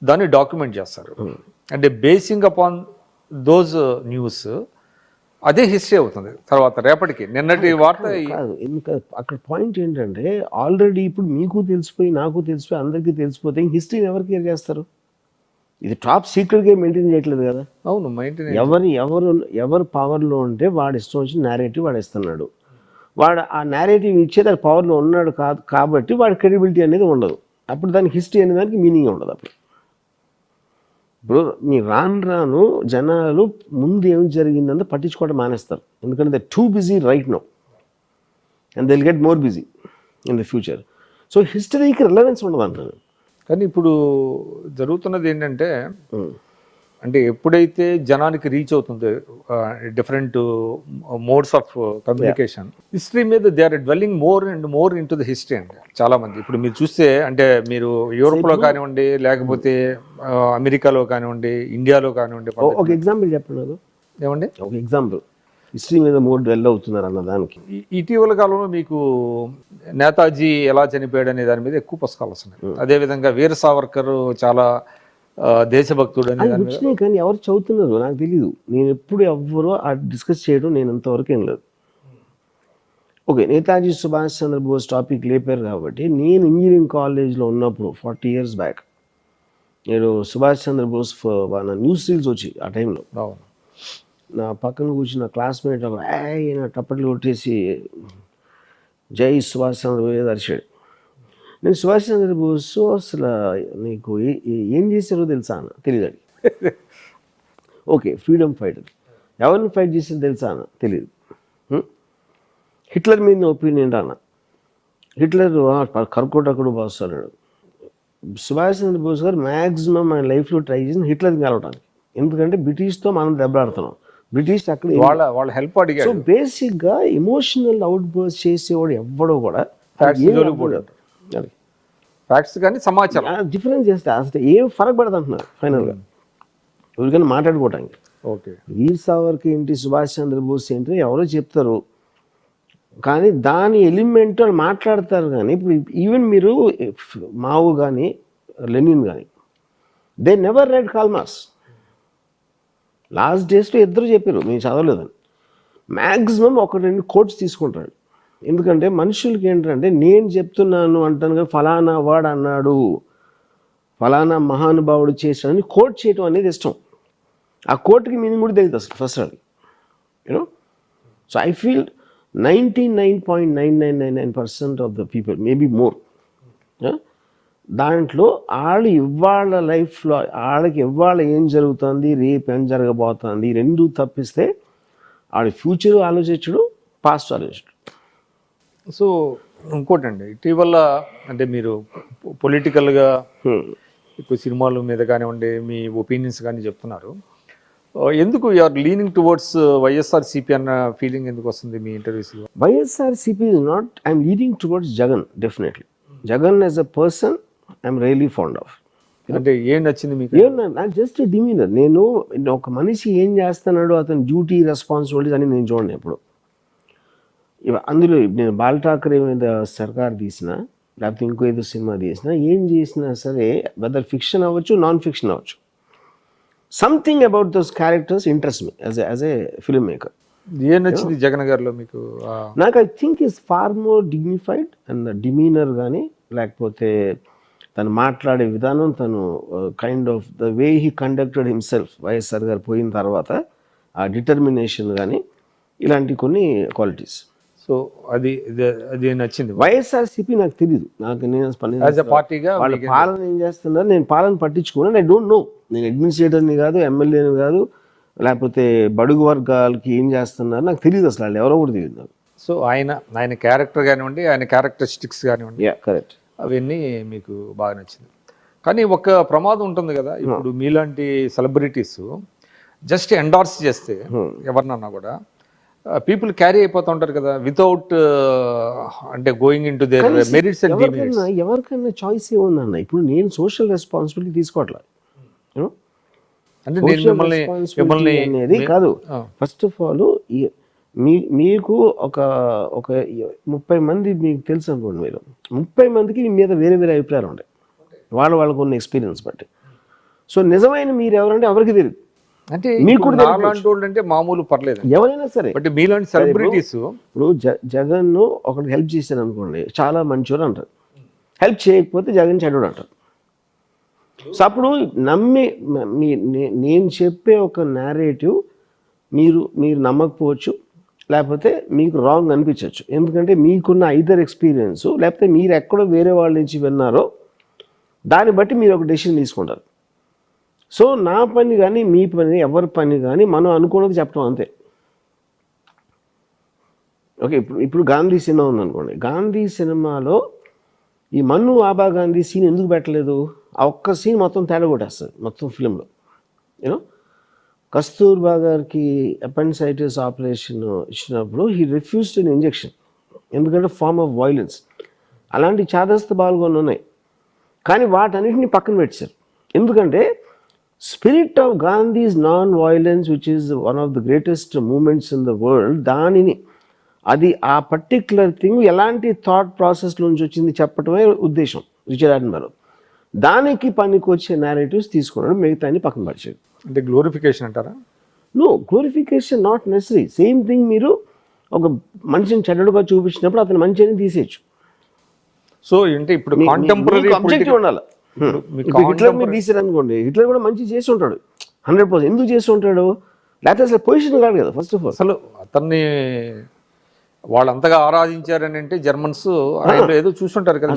Speaker 2: దాన్ని డాక్యుమెంట్ చేస్తారు. అంటే బేసింగ్ అపాన్ దోస్ న్యూస్ అదే హిస్టరీ అవుతుంది తర్వాత రేపటికి. నిన్నటి వార్త
Speaker 1: కాదు, ఎందుకంటే అక్కడ పాయింట్ ఏంటంటే ఆల్రెడీ ఇప్పుడు మీకు తెలిసిపోయి నాకు తెలిసిపోయి అందరికీ తెలిసిపోతే హిస్టరీని ఎవరు కేర్ చేస్తారు? ఇది టాప్ సీక్రెట్గా మెయింటైన్ చేయట్లేదు కదా.
Speaker 2: అవును, మెయింటైన్.
Speaker 1: ఎవరు పవర్లో ఉంటే వాడు ఇష్టం వచ్చి నేరేటివ్ వాడు ఇస్తున్నాడు. వాడు ఆ నేరేటివ్ ఇచ్చేది అది పవర్లో ఉన్నాడు కాదు కాబట్టి వాడి క్రెడిబిలిటీ అనేది ఉండదు. అప్పుడు దానికి హిస్టరీ అనే దానికి మీనింగ్ ఉండదు. అప్పుడు ఇప్పుడు మీ రాను జనాలు ముందు ఏం జరిగిందంతా పట్టించుకోవడం మానేస్తారు, ఎందుకంటే they too busy right now and they'll get more busy in the future. So హిస్టరీకి రిలవెన్స్ ఉండదు అంటారు.
Speaker 2: కానీ ఇప్పుడు జరుగుతున్నది ఏంటంటే అంటే ఎప్పుడైతే జనానికి రీచ్ అవుతుందో different modes of communication, history మీద they are dwelling more and more into the history అండి. చాలా మంది ఇప్పుడు మీరు చూస్తే అంటే మీరు యూరోప్లో కానివ్వండి, లేకపోతే అమెరికాలో కానివ్వండి, ఇండియాలో కానివ్వండి.
Speaker 1: ఒక ఎగ్జాంపుల్ చెప్పండి నాకు,
Speaker 2: ఏమండి
Speaker 1: ఒక ఎగ్జాంపుల్ హిస్టరీ మీద మోర్ డెల్ అవుతున్నారు అన్న దానికి.
Speaker 2: ఇటీవల కాలంలో మీకు నేతాజీ ఎలా చనిపోయాడు అనే దాని మీద ఎక్కువ పుస్తకాలు వస్తున్నాయి. అదేవిధంగా వీర సావర్కర్ చాలా దేశభక్తుడు అనే దాని మీద
Speaker 1: వచ్చినాయి, కానీ ఎవరు చదువుతున్నారు నాకు తెలియదు. నేను ఎప్పుడు ఎవ్వరూ డిస్కస్ చేయడం నేను ఇంతవరకు ఏం లేదు. ఓకే, నేతాజీ సుభాష్ చంద్రబోస్ టాపిక్ లేపారు కాబట్టి నేను ఇంజనీరింగ్ కాలేజ్లో ఉన్నప్పుడు 40 years బ్యాక్ నేను సుభాష్ చంద్రబోస్ నా న్యూస్ రీల్స్ వచ్చి ఆ టైంలో నా పక్కన కూర్చున్న క్లాస్మేట్ ఆయన టప్పట్లు కొట్టేసి జై సుభాష్ చంద్రబోస్ అరిచాడు. నేను సుభాష్ చంద్రబోస్ అసలు నీకు ఏం చేశారో తెలుసా అన్న, తెలియదు. ఓకే, ఫ్రీడమ్ ఫైటర్, ఎవరిని ఫైట్ చేసారో తెలుసా అన్న, తెలియదు. హిట్లర్ మీద ఒపీనియన్ అన్న, హిట్లర్ కర్కోటకుడు బాస్ అన్నాడు. సుభాష్ చంద్రబోస్ గారు మ్యాక్సిమం ఆయన లైఫ్లో ట్రై చేసిన హిట్లర్ని కలవడానికి, ఎందుకంటే బ్రిటిష్తో మనం దెబ్బలాడుతున్నాం, బ్రిటిష్ అక్కడ
Speaker 2: వాళ్ళ హెల్ప్ అడిగారు.
Speaker 1: సో బేసిక్గా ఎమోషనల్ అవుట్ బర్స్ట్ చేసేవాడు ఎవ్వడో కూడా
Speaker 2: ఫ్యాక్ట్స్ కానీ సమాచారం
Speaker 1: డిఫరెన్స్ చేస్తే అసలు ఏం ఫరక్ పడదు అంటున్నారు ఫైనల్గా ఎవరికైనా మాట్లాడుకోవటానికి.
Speaker 2: ఓకే,
Speaker 1: వీర్ సావర్కర్ ఏంటి, సుభాష్ చంద్రబోస్ ఏంటి ఎవరో చెప్తారు, కానీ దాని ఎలిమెంట్ అని మాట్లాడతారు. కానీ ఇప్పుడు ఈవెన్ మీరు మావు కానీ లెనిన్ కానీ they never red call marks. Last డేస్లో ఇద్దరు చెప్పారు మేము చదవలేదని. మ్యాక్సిమం 1-2 కోట్స్ తీసుకుంటాడు, ఎందుకంటే మనుషులకి ఏంటంటే నేను చెప్తున్నాను అంటాను కానీ ఫలానా వాడు అన్నాడు, ఫలానా మహానుభావుడు చేశాడని కోట్ చేయటం అనేది ఇష్టం. ఆ కోట్కి మీనింగ్ కూడా తెలియదు అసలు ఫస్ట్ అది, you know. So I feel 99.9999% of the people, maybe more, దాంట్లో వాళ్ళు ఇవాళ లైఫ్లో వాళ్ళకి ఇవాళ ఏం జరుగుతుంది, రేపు ఏం జరగబోతుంది, ఈ రెండు తప్పిస్తే వాళ్ళ ఫ్యూచర్ ఆలోచించడు, పాస్ట్ ఆలోచించడు.
Speaker 2: సో ఇంకోటండి, ఇటీవల అంటే మీరు పొలిటికల్గా ఎక్కువ సినిమాల మీద కానివ్వండి, మీ ఒపీనియన్స్ కానీ చెప్తున్నారు. ఎందుకు యూఆర్ లీనింగ్ టువర్డ్స్ వైఎస్ఆర్సీపీ అన్న ఫీలింగ్ ఎందుకు వస్తుంది మీ ఇంటర్వ్యూస్లో?
Speaker 1: YSRCP is not, I'm leading towards Jagan. Definitely Jagan as a person I'm really fond of.
Speaker 2: అంటే ఏం నచ్చింది మీకు?
Speaker 1: నాకు జస్ట్ డిమీనర్. నేను ఒక మనిషి ఏం చేస్తున్నాడో అతని డ్యూటీ రెస్పాన్సిబిలిటీస్ అని నేను చూడండి ఎప్పుడు. అందులో నేను బాల్ ఠాకరే మీద సర్కార్ తీసినా, లేకపోతే ఇంకో ఏదో సినిమా తీసినా, ఏం చేసినా సరే వెదర్ ఫిక్షన్ అవ్వచ్చు, నాన్ ఫిక్షన్ అవ్వచ్చు, something about those characters interest me as a film maker.
Speaker 2: ఏం నచ్చింది జగన్ గారిలో మీకు?
Speaker 1: నాకు I think is far more dignified and demeanour కానీ, లేకపోతే తను మాట్లాడే విధానం, తను kind of the way he conducted himself YSR garu పోయిన తర్వాత, ఆ డిటర్మినేషన్ కానీ, ఇలాంటి కొన్ని క్వాలిటీస్.
Speaker 2: సో అది నచ్చింది.
Speaker 1: వైఎస్ఆర్సీపీ నాకు తెలియదు, నాకు నేను
Speaker 2: పార్టీగా
Speaker 1: వాళ్ళ పాలన ఏం చేస్తున్నారు నేను పాలన పట్టించుకున్నాను. ఐ డోంట్ నో, నేను అడ్మినిస్ట్రేటర్ని కాదు, ఎమ్మెల్యేని కాదు, లేకపోతే బడుగు వర్గాలకి ఏం చేస్తున్నారు నాకు తెలియదు, అసలు వాళ్ళు ఎవరో కూడా తెలియదు నాకు.
Speaker 2: సో ఆయన క్యారెక్టర్ కానివ్వండి, ఆయన క్యారెక్టరిస్టిక్స్ కానివ్వండి,
Speaker 1: కరెక్ట్,
Speaker 2: అవన్నీ మీకు బాగా నచ్చింది. కానీ ఒక ప్రమాదం ఉంటుంది కదా, ఇప్పుడు మీలాంటి సెలబ్రిటీస్ జస్ట్ ఎండార్స్ చేస్తే ఎవరినన్నా కూడా పీపుల్ క్యారీ అయిపోతూ ఉంటారు కదా, వితౌట్ అంటే going in to their merits and demerits.
Speaker 1: ఎవరికైనా చాయిస్ ఏముందన్న, ఇప్పుడు నేను సోషల్ రెస్పాన్సిబిలిటీ తీసుకోవట్లేదు,
Speaker 2: అంటే నేను మిమ్మల్ని
Speaker 1: అనేది కాదు. ఫస్ట్ ఆఫ్ ఆల్ మీకు ఒక 30 మంది మీకు తెలుసు అనుకోండి, మీరు 30 మందికి మీ మీద వేరే వేరే అభిప్రాయాలు ఉంటాయి, వాళ్ళకు ఉన్న ఎక్స్పీరియన్స్ బట్టి. సో నిజమైన మీరు ఎవరంటే ఎవరికి తెలియదు,
Speaker 2: అంటే మీకు అంటే మామూలు పర్లేదు
Speaker 1: ఎవరైనా సరే.
Speaker 2: బట్ మీలాంటి సెలబ్రిటీస్
Speaker 1: ఇప్పుడు జగన్ ఒకరికి హెల్ప్ చేశారు అనుకోండి, చాలా మంచివారు అంటారు, హెల్ప్ చేయకపోతే జగన్ చెడ్డోడు అంటారు. సో అప్పుడు నమ్మి నేను చెప్పే ఒక నేరేటివ్ మీరు నమ్మకపోవచ్చు, లేకపోతే మీకు రాంగ్ అనిపించవచ్చు, ఎందుకంటే మీకున్న ఐదర్ ఎక్స్పీరియన్స్, లేకపోతే మీరు ఎక్కడో వేరే వాళ్ళ నుంచి విన్నారో దాన్ని బట్టి మీరు ఒక డెసిషన్ తీసుకుంటారు. సో నా పని కానీ మీ పని ఎవరి పని కానీ మనం అనుకున్నది చెప్పడం అంతే. ఓకే, ఇప్పుడు గాంధీ సినిమా ఉందనుకోండి, గాంధీ సినిమాలో ఈ మన్ను ఆబా గాంధీ సీన్ ఎందుకు పెట్టలేదు? ఆ ఒక్క సీన్ మొత్తం తేడా కొట్టేస్తుంది మొత్తం ఫిలింలో. యూనో కస్తూర్బా గారికి అపెండిసైటిస్ ఆపరేషన్ ఇచ్చినప్పుడు హీ రిఫ్యూజ్డ్ అన్ ఇంజెక్షన్, ఎందుకంటే ఫార్మ్ ఆఫ్ వైలెన్స్. అలాంటి చాదస్త బాలు కొన్ని ఉన్నాయి, కానీ వాటన్నిటిని పక్కన పెట్టారు. ఎందుకంటే spirit of Gandhi's non violence which is one of the greatest moments in the world, దానిని అది ఆ పర్టిక్యులర్ థింగ్ ఎలాంటి థాట్ ప్రాసెస్ నుంచి వచ్చింది చెప్పటమే ఉద్దేశం రిచర్డ్ అట్మన్బరో. దానికి పనికి వచ్చే నేరేటివ్స్ తీసుకున్నాడు, మిగతాన్ని పక్కన పరిచాడు.
Speaker 2: అంటే గ్లోరిఫికేషన్ అంటారా?
Speaker 1: No, glorification not necessary. Same thing మీరు ఒక మనిషిని చెడ్డడుగా చూపించినప్పుడు అతను మంచి అని తీసేయచ్చు.
Speaker 2: సో అంటే ఇప్పుడు కాంటెంపరీ
Speaker 1: అబ్జెక్టివ్ ఉండాలి. హిట్లర్ మీరు తీసారనుకోండి, హిట్లర్ కూడా మంచి చేసి ఉంటాడు 100%. ఎందుకు చేసి ఉంటాడు? లేకపోతే అసలు పొజిషన్ కాదు కదా ఫస్ట్ ఆఫ్ ఆల్.
Speaker 2: అసలు అతన్ని వాళ్ళంతగా ఆరాధించారని అంటే జర్మన్స్ ఏదో చూస్తుంటారు కదా,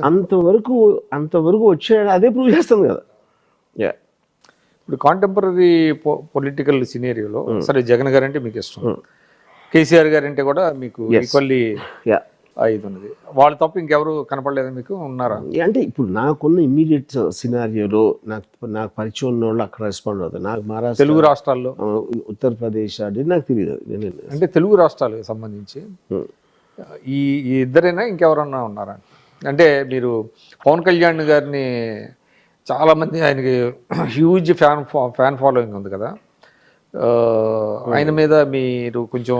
Speaker 1: అంతవరకు వచ్చాడు, అదే ప్రూవ్ చేస్తుంది కదా.
Speaker 2: ఇప్పుడు కాంటెంపరీ పొలిటికల్ సినేరియోలో సరే జగన్ గారు అంటే మీకు ఇష్టం, కేసీఆర్ గారు అంటే కూడా మీకు ఈక్వల్లీ ఇది ఉన్నది. వాళ్ళ తప్ప ఇంకెవరు కనపడలేదు మీకు, ఉన్నారా?
Speaker 1: అంటే ఇప్పుడు నాకున్న ఇమ్మీడియట్ సినారియోలో నాకు పరిచయం ఉన్న వాళ్ళు అక్కడ రెస్పాండ్ అవుతారు. నాకు మహారాష్ట్ర,
Speaker 2: తెలుగు రాష్ట్రాల్లో,
Speaker 1: ఉత్తరప్రదేశ్ అది నాకు తెలియదు.
Speaker 2: అంటే తెలుగు రాష్ట్రాలకు సంబంధించి ఈ ఇద్దరైనా ఇంకెవరన్నా ఉన్నారా? అంటే మీరు పవన్ కళ్యాణ్ గారిని చాలామంది, ఆయనకి హ్యూజ్ ఫ్యాన్ ఫాలోయింగ్ ఉంది కదా, ఆయన మీద మీరు కొంచెం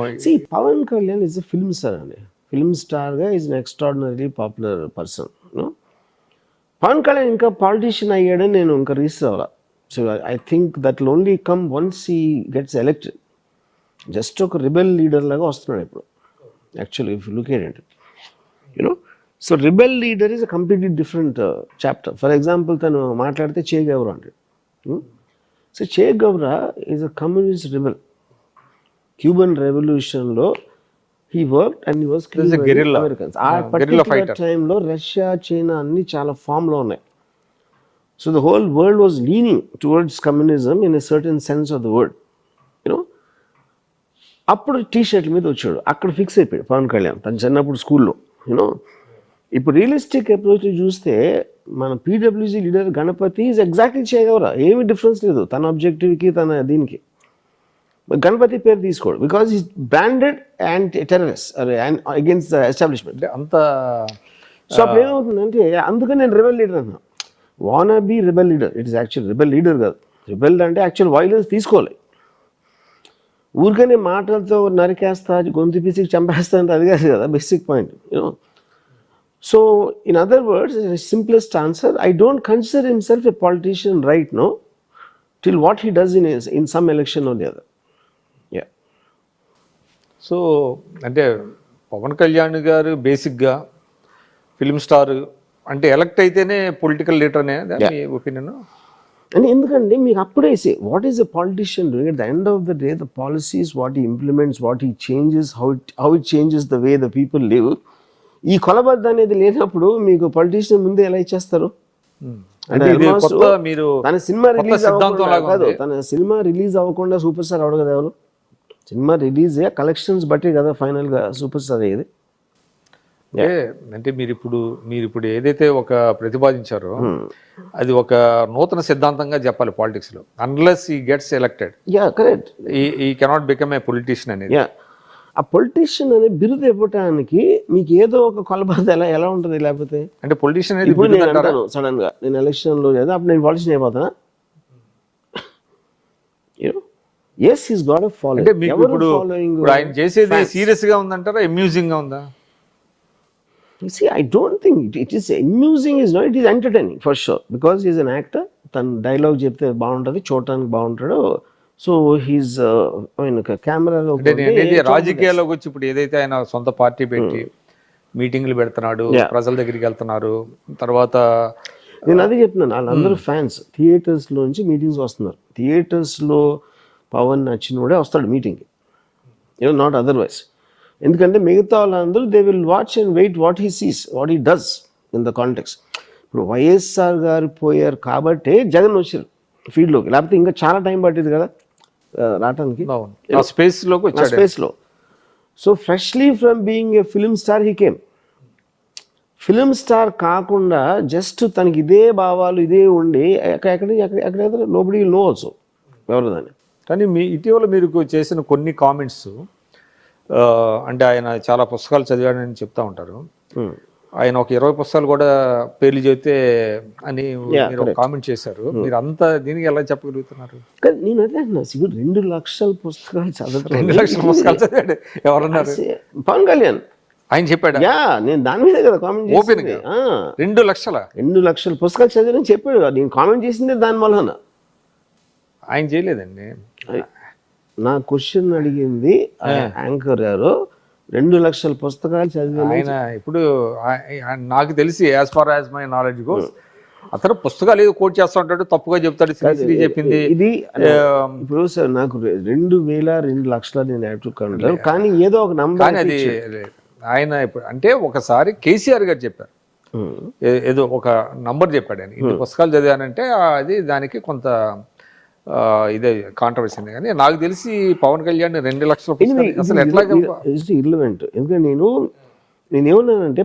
Speaker 1: Pawan Kalyan is a film star అండి. ఫిల్మ్ స్టార్గా is an extraordinary popular person. Pawan Kalyan ఇంకా పాలిటీషియన్ అయ్యాడని నేను ఇంకా రీసెర్చ్ అవ్వాలి. So I think that will only come once he gets elected. Just ఒక రిబెల్ లీడర్ లాగా వస్తున్నాడు ఇప్పుడు actually if you look at it, you know. So rebel leader is a completely different chapter. For example తను మాట్లాడితే Che Guevara అంటాడు. So Che Gaura is a communist rebel. Cuban రెవల్యూషన్లో he worked and he was killing Americans. ఆ particular టైంలో Russia, China అన్ని చాలా ఫామ్లో ఉన్నాయి. So the whole world was leaning towards communism in a certain sense of the word, you know. అప్పుడు టీ షర్ట్ల మీద వచ్చాడు, అక్కడ ఫిక్స్ అయిపోయాడు పవన్ కళ్యాణ్ తను చిన్నప్పుడు స్కూల్లో, యూనో. ఇప్పుడు రియలిస్టిక్ అప్రోచ్ చూస్తే మన PWG leader Ganapathi is exactly చేయగలరా, ఏమి డిఫరెన్స్ లేదు తన ఆబ్జెక్టివ్కి తన దీనికి. గణపతి పేరు తీసుకోడు because is branded and terrorist against the establishment అంత. సో అప్పుడు ఏమవుతుందంటే అందుకని నేను రెబెల్ లీడర్ అన్నా. Wanna be rebel leader, it is actual rebel leader కాదు. రెబెల్ అంటే యాక్చువల్ వైలెన్స్ తీసుకోవాలి. ఊరికనే మాటలతో నరికేస్తా, గొంతు పిసికి చంపేస్తా అంటే అది కాదు కదా basic point, you know. So in other words, simplest answer, I don't consider himself a politician right no till what he does in some election or the other. Yeah.
Speaker 2: So అంటే పవన్ కళ్యాణ్ గారు బేసిక్గా ఫిల్మ్ స్టార్ అంటే elect అయితేనే political leader అనే మీ opinion?
Speaker 1: అంటే ఎందుకంటే మీకు అప్పుడే what is a politician doing at the end of the day, the policies what he implements, what he changes, how it changes the way the people live. ఈ కొలబద్ద అనేది లేనప్పుడు మీకు పొలిటీషియన్ ముందే ఎలా ఇచ్చేస్తారు? తన సినిమా రిలీజ్ అవ్వకుండా సూపర్ స్టార్ అవడు కదా ఎవరు. సినిమా రిలీజ్ కలెక్షన్స్ బట్టి కదా ఫైనల్ గా సూపర్ స్టార్ అయ్యేది.
Speaker 2: అంటే మీరు ఇప్పుడు ఏదైతే ఒక ప్రతిపాదించారో అది ఒక నూతన సిద్ధాంతంగా చెప్పాలి పాలిటిక్స్ లో. అన్లెస్ ఈ గెట్స్ ఎలక్టెడ్,
Speaker 1: కరెక్ట్,
Speaker 2: ఈ కెనాట్ బికమ్ ఏ పొలిటీషియన్ అనేది.
Speaker 1: ఆ పొలిటీషియన్ అనే బిరుదు ఇవ్వటానికి మీకు ఏదో ఒక కొలబద్ద ఎలా ఉంటుంది? లేకపోతే
Speaker 2: అంటే పొలిటీషియన్
Speaker 1: సడన్ గా నేను ఎలక్షన్ లో లేదా అప్పుడు నేను పాలిటీషియన్ అయిపోతానా? Yes, he's got a following.
Speaker 2: అంటే మీకు ఇప్పుడు ఆయన చేసేది సీరియస్ గా ఉందంటారా, అమ్యూజింగ్ గా ఉందా?
Speaker 1: See, I don't think it is amusing, is not, it is entertaining for sure, because he is an actor. తన డైలాగ్ చెప్తే బాగుంటుంది, చూడటానికి బాగుంటాడు. సో హీస్ కెమెరాలో
Speaker 2: రాజకీయాల్లోకి వచ్చి ఇప్పుడు ఏదైతే ఆయన సొంత పార్టీ పెట్టి మీటింగ్లు పెడుతున్నాడు, ప్రజల దగ్గరికి వెళ్తున్నారు, తర్వాత
Speaker 1: నేను అదే చెప్తున్నాను, వాళ్ళందరూ ఫ్యాన్స్ థియేటర్స్ లోంచి మీటింగ్స్ వస్తున్నారు. థియేటర్స్ లో పవన్ నచ్చినోడే వస్తాడు మీటింగ్కి, నాట్ అదర్వైజ్. ఎందుకంటే మిగతా వాళ్ళందరూ they will watch and wait what he sees, what he does in the context. ఇప్పుడు వైఎస్ఆర్ గారు పోయారు కాబట్టి జగన్ వచ్చారు. ఫీల్డ్లోకి, లేకపోతే ఇంకా చాలా టైం పట్టేది కదా రావటానికి
Speaker 2: అవును, ఆ స్పేస్లోకి వచ్చాడు.
Speaker 1: స్పేస్లో. So freshly from being a film star he came. Film star కాకుండా జస్ట్ తనకి ఇదే భావాలు ఇదే ఉండి ఎక్కడ నోబడి నో ఆల్సో ఎవరు దాన్ని.
Speaker 2: కానీ మీ ఇటీవల మీరు చేసిన కొన్ని కామెంట్స్, అంటే ఆయన చాలా పుస్తకాలు చదివాడని చెప్తా ఉంటారు. ఆయన ఒక 20 పుస్తకాలు కూడా పేర్లు చెబితే అని మీరు కామెంట్ చేశారు. మీరు అంతా దీనికి ఎలా చెప్పగలుగుతున్నారు?
Speaker 1: కానీ నేను అదే అన్నా, 2 లక్షల పుస్తకాలు చదవడం.
Speaker 2: 2 లక్షల పుస్తకాలు చదివాడు ఎవరన్నారు?
Speaker 1: పవన్ కళ్యాణ్
Speaker 2: ఆయన చెప్పాడు.
Speaker 1: నేను దాని మీద కదా కామెంట్
Speaker 2: ఓపెన్ 2 లక్షల
Speaker 1: పుస్తకాలు చదివానని చెప్పాడు. నేను కామెంట్ చేసిందే దాని వలన.
Speaker 2: ఆయన చేయలేదండి.
Speaker 1: నా క్వశ్చన్ అడిగింది యాంకర్ గారు 2 లక్షల పుస్తకాలు చదివాను.
Speaker 2: ఆయన ఇప్పుడు నాకు తెలిసి as far as my knowledge goes, అతను పుస్తకాలు ఏదో కోట్ చేస్తూ ఉంటాడు, తప్పుగా చెప్తాడు. శ్రీశ్రీ చెప్పింది
Speaker 1: ఇది ఇప్పుడు సార్ నాకు 2 లక్షల నేను యాక్చువల్ కానీ ఏదో ఒక నంబర్
Speaker 2: అది ఆయన ఇప్పుడు అంటే ఒకసారి కేసీఆర్ గారు చెప్పారు, ఏదో ఒక నంబర్ చెప్పాడు ఆయన, ఇన్ని పుస్తకాలు చదివానంటే అది దానికి కొంత ఇదే కాంట్రవర్సీ. కానీ నాకు తెలిసి పవన్ కళ్యాణ్ 2 లక్షల పుస్తకాలు అసలు ఎట్లా
Speaker 1: ఇర్లవెంట్. ఎందుకంటే నేనేమన్నానంటే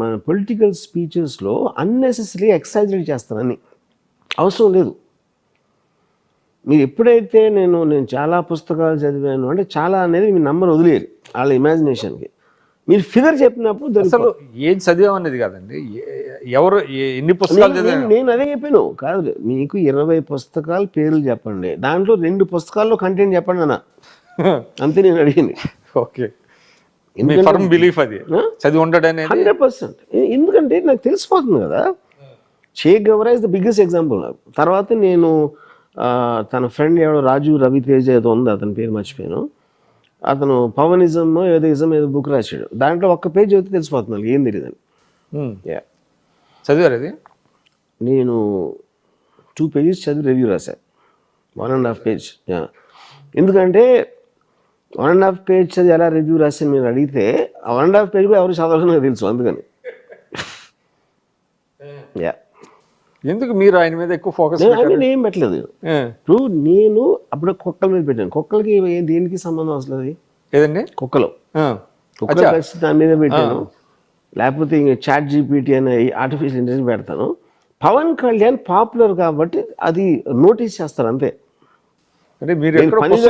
Speaker 1: మన పొలిటికల్ స్పీచెస్లో అన్నెసెసరీ ఎక్సైజరేట్ చేస్తానని అవసరం లేదు. మీరు ఎప్పుడైతే నేను చాలా పుస్తకాలు చదివాను అంటే చాలా అనేది మీ నంబర్ వదిలేరు వాళ్ళ ఇమాజినేషన్కి. మీరు ఫిగర్ చెప్పినప్పుడు
Speaker 2: అసలు ఏం చదివామనేది కాదండి, ఎవరు ఎన్ని పుస్తకాలు చదివాను.
Speaker 1: నేను అదే చెప్పాను కాదు, మీకు 20 పుస్తకాలు పేర్లు చెప్పండి, దాంట్లో 2 పుస్తకాల్లో కంటెంట్ చెప్పండి అన్న, అంతే నేను అడిగింది.
Speaker 2: ఓకే, ఫర్మ్ బిలీఫ్ అది చదివి ఉండడం
Speaker 1: 100%. ఎందుకంటే నాకు తెలిసిపోతుంది కదా. చే గవరా ఇస్ ద బిగ్గెస్ట్ ఎగ్జాంపుల్. తర్వాత నేను తన ఫ్రెండ్ ఎవడో రాజు రవితేజ ఏదో ఉంది, అతని పేరు మర్చిపోయాను. అతను పవనిజం ఏదో బుక్ రాశాడు, దాంట్లో ఒక్క పేజ్ చదివితే తెలిసిపోతుంది ఏం తెలియదని.
Speaker 2: చదివారు అది?
Speaker 1: నేను 2 పేజెస్ చదివి రివ్యూ రాశాను, 1.5 పేజ్. ఎందుకంటే 1.5 పేజ్ చదివి ఎలా రివ్యూ రాశాను మీరు అడిగితే, ఆ 1.5 పేజ్ కూడా ఎవరు చదవాలని నాకు తెలుసు, అందుకని.
Speaker 2: ఎందుకు మీరు ఆయన మీద ఎక్కువ ఫోకస్?
Speaker 1: ఏం పెట్టలేదు. ఇప్పుడు నేను అప్పుడు కుక్కల మీద పెట్టాను. కుక్కలకి దేనికి సంబంధం అసలు? అది ఏదండి కుక్కలు కలిసి దాని మీద పెట్టాను. లేకపోతే ఇంకా చాట్ జీపీటీ అనే ఆర్టిఫిషియల్ ఇంటెలిజెన్స్ పెడతాను. పవన్ కళ్యాణ్ పాపులర్ కాబట్టి అది నోటీస్ చేస్తారు అంతే.
Speaker 2: అంటే మీరు పని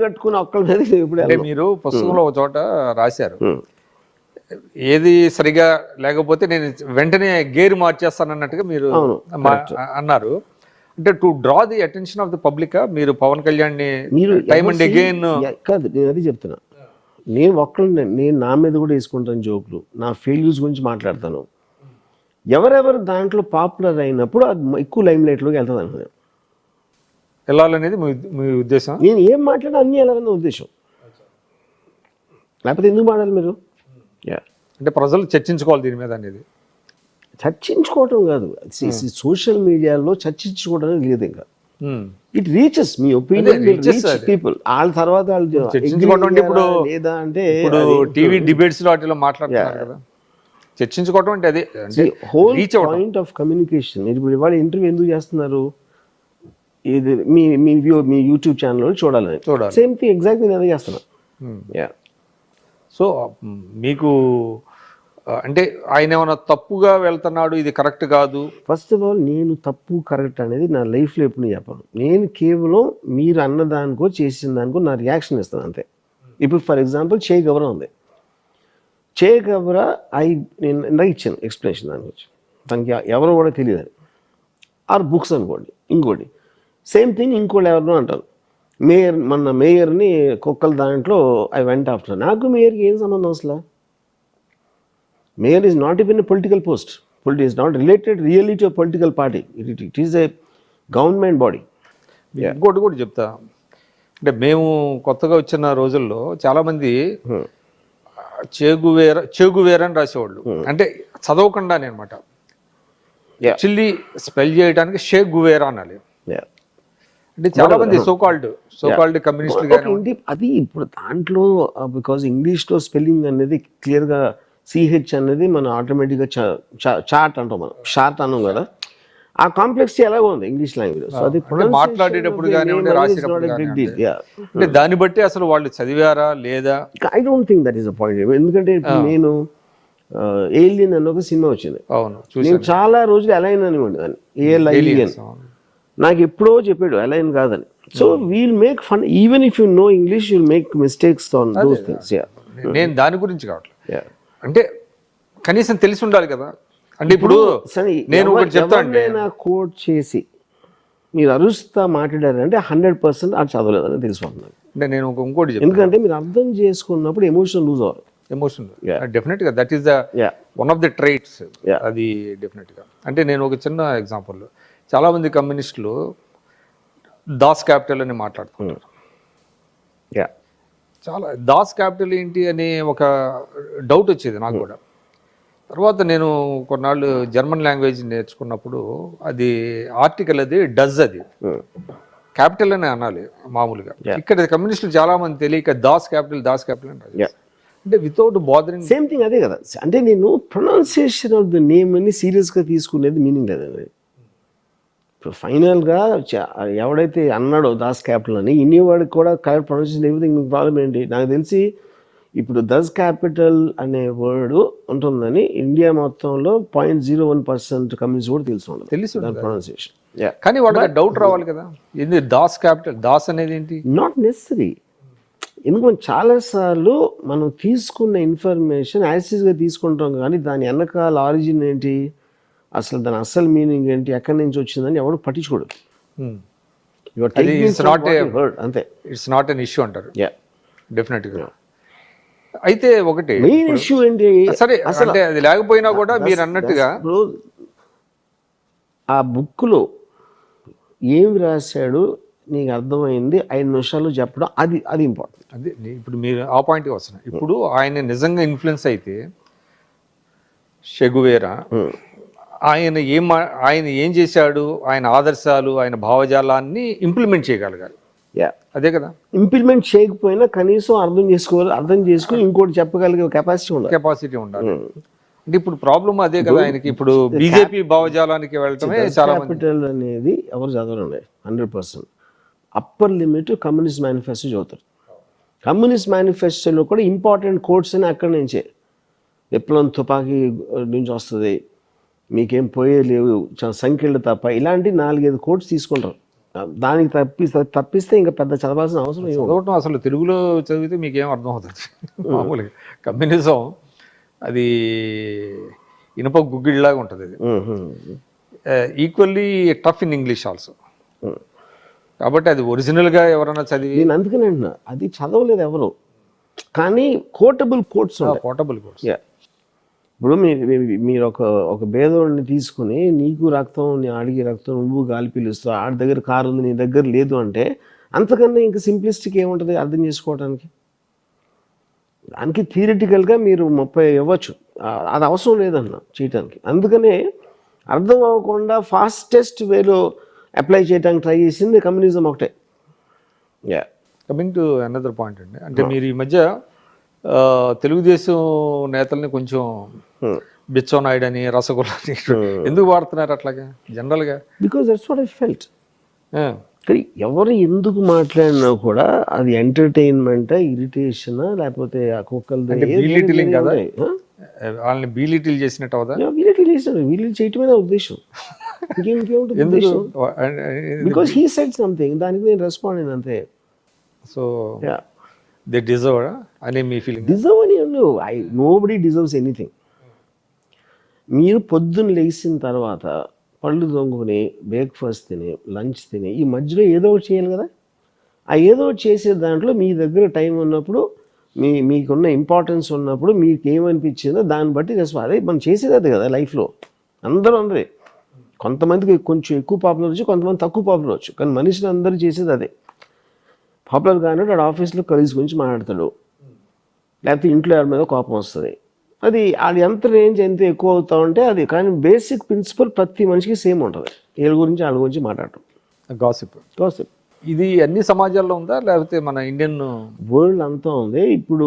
Speaker 1: కట్టుకుని ఒక్కల మీద ఇప్పుడు
Speaker 2: మీరు పుస్తకంలో ఒక చోట రాశారు, ఏది సరిగా లేకపోతే నేను వెంటనే గేర్ మార్చేస్తాను అన్నట్టుగా మీరు అన్నారు. అంటే to draw the attention of the public మీరు పవన్ కళ్యాణ్ ని టైమ్ అండ్ అగైన్
Speaker 1: కాదు, నేను అది చెప్తున్నా. నేను నా మీద కూడా వేసుకుంటాను జోకులు, నా ఫెయిల్యూర్స్ గురించి మాట్లాడతాను. ఎవరెవరు దాంట్లో పాపులర్ అయినప్పుడు అది ఎక్కువ లైమ్ లైట్లోకి వెళ్తుంది అనుకున్నాను.
Speaker 2: వెళ్ళాలనేది మీ ఉద్దేశం?
Speaker 1: నేను ఏం మాట్లాడా అన్నీ వెళ్ళాలన్న ఉద్దేశం, లేకపోతే ఎందుకు మాట్లాడాలి మీరు?
Speaker 2: అంటే ప్రజలు చర్చించుకోవాలి దీని మీద అనేది.
Speaker 1: చర్చించుకోవటం కాదు, సోషల్ మీడియాలో చర్చించుకోవడం లేదు. ఇంకా it reaches me opinion people. వాళ్ళ తర్వాత లేదా అంటే
Speaker 2: టీవీ డిబేట్స్ లో వాటిలో మాట్లాడుతున్నారు కదా. చర్చించుకోవడం అంటే అదే
Speaker 1: హోల్ పాయింట్ ఆఫ్ కమ్యూనికేషన్. మీరు ఇప్పుడు ఇవాళ ఇంటర్వ్యూ ఎందుకు చేస్తున్నారు? ఇది మీ యూట్యూబ్ ఛానల్లో చూడాలని. సేమ్ థింగ్ ఎగ్జాక్ట్లీ నేను అదే చేస్తున్నా.
Speaker 2: సో మీకు అంటే ఆయన ఏమైనా తప్పుగా వెళ్తున్నాడు, ఇది కరెక్ట్ కాదు?
Speaker 1: ఫస్ట్ ఆఫ్ ఆల్ నేను తప్పు కరెక్ట్ అనేది నా లైఫ్లో ఎప్పుడు చెప్పను. నేను కేవలం మీరు అన్నదానికో చేసిన దానికో నా రియాక్షన్ ఇస్తాను అంతే. ఇప్పుడు ఫర్ ఎగ్జాంపుల్ చే గవరా ఉంది. చే గవరా నేను ఇందాక ఇచ్చాను ఎక్స్ప్లెనేషన్ దాని గురించి. తనకి ఎవరో కూడా తెలియదు. ఆర్ బుక్స్ అనుకోండి, ఇంకోటి సేమ్ థింగ్ ఇంకోటి ఎవరినో అంటారు. మేయర్ని కుక్కల దాంట్లో ఐ వెంట్ ఆఫ్టర్. నాకు మేయర్కి ఏం సంబంధం అసలు? Mayor is not even a political post. Is not related really to political party. It is a government body.
Speaker 2: ఇంకోటి కూడా చెప్తా, అంటే మేము కొత్తగా వచ్చిన రోజుల్లో చాలామంది చేగువేర అని రాసేవాళ్ళు, అంటే చదవకుండానే అనమాట. యాక్చువల్లీ స్పెల్ చేయడానికి షేక్ గువేరా అనాలి. అంటే చాలా మంది సోకాల్డ్ కమ్యూనిస్ట్
Speaker 1: అది ఇప్పుడు దాంట్లో బికాజ్ ఇంగ్లీష్లో స్పెల్లింగ్ అనేది క్లియర్గా సిహెచ్ అనేది మనం ఆటోమేటిక్గా చాట్ అంటాం, మనం షార్ట్ అన్నాం కదా. ఆ కాంప్లెక్సిటీ ఎలాగో ఉంది ఇంగ్లీష్ లాంగ్వేజ్. సో అది
Speaker 2: మాట్లాడేటప్పుడు కానివ్వండి, రాసేటప్పుడు కానివ్వండి. అంటే దాన్ని బట్టి అసలు వాళ్ళు చదివారా లేదా?
Speaker 1: I don't think that is a point. ఎందుకంటే ఇప్పుడు నేను ఏలియన్ అన్న ఒక సినిమా వచ్చింది,
Speaker 2: అవును
Speaker 1: నేను చాలా రోజులు అలైన్ అని ఉండేదాన్ని, ఏఎల్ఐఎన్. నాకు ఎప్పుడో చెప్పాడు అలైన్ కాదని. So we'll make fun even if you know English you'll make mistakes on those things.
Speaker 2: నేను దాని గురించి కావట్లేదు, అంటే కనీసం తెలిసి ఉండాలి కదా. అంటే ఇప్పుడు నేను ఒకటి చెప్తాను,
Speaker 1: కోట్ చేసి మీరు అరుస్తా మాట్లాడారంటే 100% అది చదవలేదని తెలిసిపోతుంది.
Speaker 2: అంటే నేను ఇంకోటి చెప్తాను,
Speaker 1: ఎందుకంటే మీరు అర్థం చేసుకున్నప్పుడు ఎమోషన్ లూజ్ అవ్వాలి.
Speaker 2: ఎమోషన్ డెఫినెట్ గా that is the one of the traits, అది డెఫినెట్ గా. అంటే నేను ఒక చిన్న ఎగ్జాంపుల్, చాలా మంది కమ్యూనిస్టులు దాస్ క్యాపిటల్ అని మాట్లాడుతున్నారు. చాలా దాస్ క్యాపిటల్ ఏంటి అని ఒక డౌట్ వచ్చేది నాకు కూడా. తర్వాత నేను కొన్నాళ్ళు జర్మన్ లాంగ్వేజ్ నేర్చుకున్నప్పుడు అది ఆర్టికల్ అది డజ్, అది క్యాపిటల్ అని అనాలి మామూలుగా. ఇక్కడ కమ్యూనిస్టులు చాలా మంది తెలియక దాస్ క్యాపిటల్ అని, అంటే వితౌట్ బాదరింగ్.
Speaker 1: సేమ్ థింగ్ అదే కదా. అంటే నేను ప్రొనౌన్సియేషన్ ఆఫ్ ద నేమ్ అని సీరియస్గా తీసుకునేది మీనింగ్ లేదండి. ఇప్పుడు ఫైనల్గా ఎవడైతే అన్నాడో దాస్ క్యాపిటల్ అని, ఇన్నేవాడికి కూడా కరెక్ట్ ప్రొనౌన్సియేషన్ లేకపోతే మీకు ప్రాబ్లం ఏంటి? నాకు తెలిసి ఇప్పుడు దస్ క్యాపిటల్ అనే వర్డ్ ఉంటుందని ఇండియా మొత్తంలో 0.01% కమ్యూనిస్ట్ కూడా తెలుసు దాని ప్రొనౌన్సియేషన్.
Speaker 2: కానీ వాళ్ళకి డౌట్ రావాలి కదా, ఇది దాస్ క్యాపిటల్, దాస్ అనేది ఏంటి?
Speaker 1: Not necessary. ఎందుకంటే చాలాసార్లు మనం తీసుకున్న ఇన్ఫర్మేషన్ యాసిడ్గా తీసుకుంటాం, కానీ దాని వెనకాల ఆరిజిన్ ఏంటి, అసలు దాని అసలు మీనింగ్ ఏంటి, ఎక్కడి నుంచి వచ్చిందని ఎవరు పట్టించుకోడు.
Speaker 2: అంతే, ఇట్స్ నాట్ ఎన్ ఇష్యూ అంటారు. డెఫినెట్గా. అయితే ఒకటి
Speaker 1: మెయిన్ ఇష్యూ ఏంటి,
Speaker 2: సరే అంటే అది లేకపోయినా కూడా మీరు అన్నట్టుగా
Speaker 1: ఆ బుక్లో ఏం రాశాడు నీకు అర్థమైంది 5 నిమిషాలు చెప్పడం, అది ఇంపార్టెంట్.
Speaker 2: అది ఇప్పుడు మీరు ఆ పాయింట్కి వస్తున్నారు. ఇప్పుడు ఆయన నిజంగా ఇన్ఫ్లుయెన్స్ అయితే షెగువేరా, ఆయన ఏం చేశాడు, ఆయన ఆదర్శాలు, ఆయన భావజాలాన్ని ఇంప్లిమెంట్ చేయగలగాలి. అదే కదా,
Speaker 1: ఇంప్లిమెంట్ చేయకపోయినా కనీసం అర్థం చేసుకుని ఇంకోటి చెప్పగలిగే కెపాసిటీ ఉండాలి.
Speaker 2: అంటే ఇప్పుడు ప్రాబ్లమ్ అదే కదా ఆయనకి. ఇప్పుడు బీజేపీ భావజాలానికి వెళ్ళటమే చాలా
Speaker 1: క్యాపిటల్ అనేది ఎవరు చదవరండి 100%. అప్పర్ లిమిట్ కమ్యూనిస్ట్ మేనిఫెస్టో చదువుతారు. కమ్యూనిస్ట్ మేనిఫెస్టోలో కూడా ఇంపార్టెంట్ కోట్స్ అని అక్కడి నుంచే, విప్లవం తుపాకీ నుంచి వస్తుంది, మీకేం పోయే లేవు, సంఖ్యలు తప్ప, ఇలాంటి 4-5 కోట్స్ తీసుకుంటారు. దానికి తప్పిస్తే ఇంకా పెద్ద చదవాల్సిన అవసరం
Speaker 2: చదవటం అసలు తెలుగులో చదివితే మీకేం అర్థం అవుతుంది. మామూలుగా కమ్యూనిజం అది ఇనుప గుగ్గిళ్ళలాగా ఉంటుంది. అది equally tough in English also. కాబట్టి అది ఒరిజినల్గా ఎవరైనా చదివి,
Speaker 1: నేను అందుకనే అంటున్నా, అది చదవలేదు ఎవరు, కానీ కోటబుల్ కోట్స్. ఇప్పుడు మీరు ఒక భేదవాడిని తీసుకుని నీకు రక్తం, నీ ఆడికి రక్తం, నువ్వు గాలి పీలుస్తావు, ఆడి దగ్గర కారు ఉంది నీ దగ్గర లేదు అంటే అంతకన్నా ఇంకా సింప్లిస్టిక్ ఏముంటుంది అర్థం చేసుకోవడానికి? దానికి థియరిటికల్గా మీరు 30 ఇవ్వచ్చు, అది అవసరం లేదన్న చేయటానికి. అందుకనే అర్థం అవ్వకుండా ఫాస్టెస్ట్ వేలో అప్లై చేయడానికి ట్రై చేసింది కమ్యూనిజం ఒకటే.
Speaker 2: కమింగ్ టు అనదర్ పాయింట్ అండి, అంటే మీరు ఈ మధ్య తెలుగుదేశం నేతల్ని కొంచెం బిచ్చోనాయుడు అని, రసగుల్లా అని ఎందుకు వాడుతున్నారు అట్లాగా జనరల్గా?
Speaker 1: Because that's what I felt. కానీ ఎవరు ఎందుకు మాట్లాడినా కూడా అది ఎంటర్టైన్మెంటా, ఇరిటేషనా, లేకపోతే ఆ కుక్కలు
Speaker 2: బీలిటిలింగ్ కదా, వాళ్ళని బీలిటిల్ చేసినట్టు అవుదా?
Speaker 1: వీళ్ళు చేయటమే ఉద్దేశం, ఇంకేముంటుంది ఉద్దేశం? బికాజ్ హీ సెడ్ సంథింగ్, దానికి నేను రెస్పాండ్ అయిన అంతే.
Speaker 2: సో దే డిజర్వ్ అనే మీ ఫీలింగ్?
Speaker 1: డిజర్వ్ అని నోబడీ డిజర్వ్స్ ఎనీథింగ్. మీరు పొద్దున్న లేచిన తర్వాత పళ్ళు తొంగుని, బ్రేక్ఫాస్ట్ తిని, లంచ్ తిని, ఈ మధ్యలో ఏదో ఒకటి చేయాలి కదా. ఆ ఏదో ఒకటి చేసే దాంట్లో మీ దగ్గర టైం ఉన్నప్పుడు, మీకున్న ఇంపార్టెన్స్ ఉన్నప్పుడు, మీకు ఏమనిపించిందో దాన్ని బట్టి అదే మనం చేసేది అదే కదా లైఫ్లో. అందరే కొంతమందికి కొంచెం ఎక్కువ పాపులర్ వచ్చు, కొంతమంది తక్కువ పాపులర్ వచ్చు, కానీ మనుషులు అందరూ చేసేది అదే. పాపులర్ కానీ వాడు ఆఫీస్లో కలీగ్స్ గురించి మాట్లాడతాడు, లేకపోతే ఇంట్లో ఎవరి మీద కోపం వస్తుంది. అది ఎంత రేంజ్ ఎంత ఎక్కువ అవుతా ఉంటే అది, కానీ బేసిక్ ప్రిన్సిపల్ ప్రతి మనిషికి సేమ్ ఉంటుంది, వీళ్ళ గురించి వాళ్ళ గురించి మాట్లాడటం.
Speaker 2: గాసిప్ ఇది అన్ని సమాజాల్లో ఉందా, లేకపోతే మన ఇండియన్
Speaker 1: వరల్డ్ అంతా ఉంది? ఇప్పుడు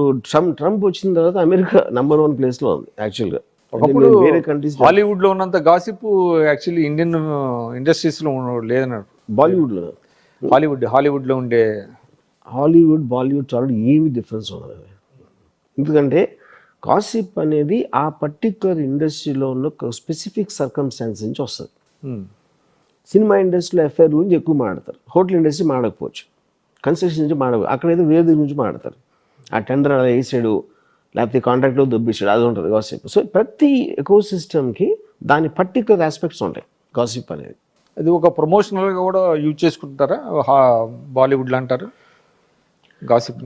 Speaker 1: ట్రంప్ వచ్చిన తర్వాత అమెరికా నెంబర్ 1 ప్లేస్లో ఉంది యాక్చువల్గా.
Speaker 2: ఒకప్పుడు
Speaker 1: నేను వేరే కంట్రీస్
Speaker 2: హాలీవుడ్ లో ఉన్నంత గాసిప్ యాక్చువల్లీ ఇండియన్ ఇండస్ట్రీస్ లో లేదన్నారు.
Speaker 1: బాలీవుడ్లో
Speaker 2: హాలీవుడ్ లో ఉండే
Speaker 1: బాలీవుడ్ చాలా ఏమి డిఫరెన్స్ ఉండదు. ఎందుకంటే గాసిప్ అనేది ఆ పర్టిక్యులర్ ఇండస్ట్రీలో ఉన్న ఒక స్పెసిఫిక్ సర్కమ్స్టాన్స్ నుంచి వస్తుంది. సినిమా ఇండస్ట్రీలో ఎఫ్ఐఆర్ గురించి ఎక్కువ మాట్లాడతారు, హోటల్ ఇండస్ట్రీ మాడకపోవచ్చు, కన్స్ట్రక్షన్ నుంచి మాడకపోవచ్చు, అక్కడ ఏదో వేరే గురించి మాట్లాడతారు. ఆ టెండర్ అలా వేసాడు, లేకపోతే కాంట్రాక్ట్లో దొబ్బిస్తాడు, అది ఉంటుంది గాసిప్. సో ప్రతి ఎకో సిస్టమ్కి దాని పర్టిక్యులర్ ఆస్పెక్ట్స్ ఉంటాయి గాసిప్ అనేది.
Speaker 2: అది ఒక ప్రమోషనల్ గా కూడా యూజ్ చేసుకుంటారా బాలీవుడ్ లో అంటారు గాసిప్?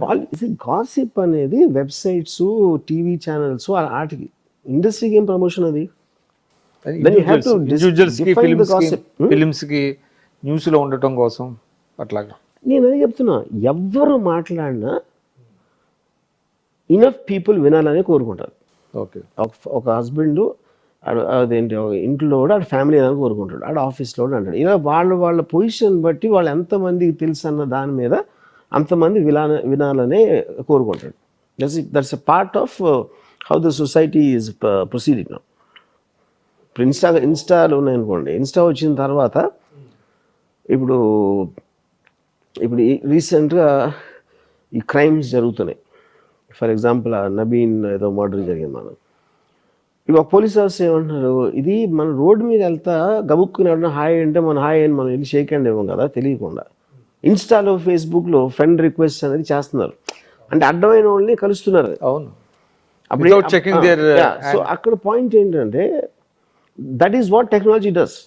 Speaker 1: గాసిప్ అనేది వెబ్సైట్స్, టీవీ ఛానల్స్, వాటికి ఇండస్ట్రీకి ఏం ప్రమోషన్ అది?
Speaker 2: ఇండివిజువల్స్ కి ఫిలిమ్స్ కి న్యూస్ లో ఉండటం కోసం అట్లాగా.
Speaker 1: నేను అదే చెప్తున్నా, ఎవ్వరు మాట్లాడినా ఇనఫ్ పీపుల్ వినాలని కోరుకుంటారు.
Speaker 2: ఓకే,
Speaker 1: ఒక హస్బెండ్ అదేంటి ఇంట్లో కూడా ఆడ ఫ్యామిలీ అని కోరుకుంటాడు, ఆడ ఆఫీస్లో కూడా అంటాడు. ఇలా వాళ్ళ పొజిషన్ బట్టి వాళ్ళు ఎంతమందికి తెలుసు అన్న దాని మీద అంతమంది వినాలనే కోరుకుంటాడు. That's a part of how the society is proceeding. ఇప్పుడు ఇన్స్టాలు ఉన్నాయనుకోండి, ఇన్స్టా వచ్చిన తర్వాత ఇప్పుడు రీసెంట్గా ఈ క్రైమ్స్ జరుగుతున్నాయి. ఫర్ ఎగ్జాంపుల్ నబీన్ ఏదో మర్డర్ జరిగింది. మనం ఇప్పుడు పోలీస్ ఆఫీసర్ ఏమంటున్నారు, ఇది మన రోడ్డు మీద వెళ్తా గబుక్కుని ఎవరైనా హాయ్ అంటే మన హాయ్ అని మనం వెళ్ళి షేక్ హ్యాండ్ ఇవ్వం కదా తెలియకుండా. ఇన్స్టాలో ఫేస్బుక్లో ఫ్రెండ్ రిక్వెస్ట్ అనేది చేస్తున్నారు, అంటే అడ్డమైన వాళ్ళని కలుస్తున్నారు.
Speaker 2: అవును,
Speaker 1: సో అక్కడ పాయింట్ ఏంటంటే that is what technology does.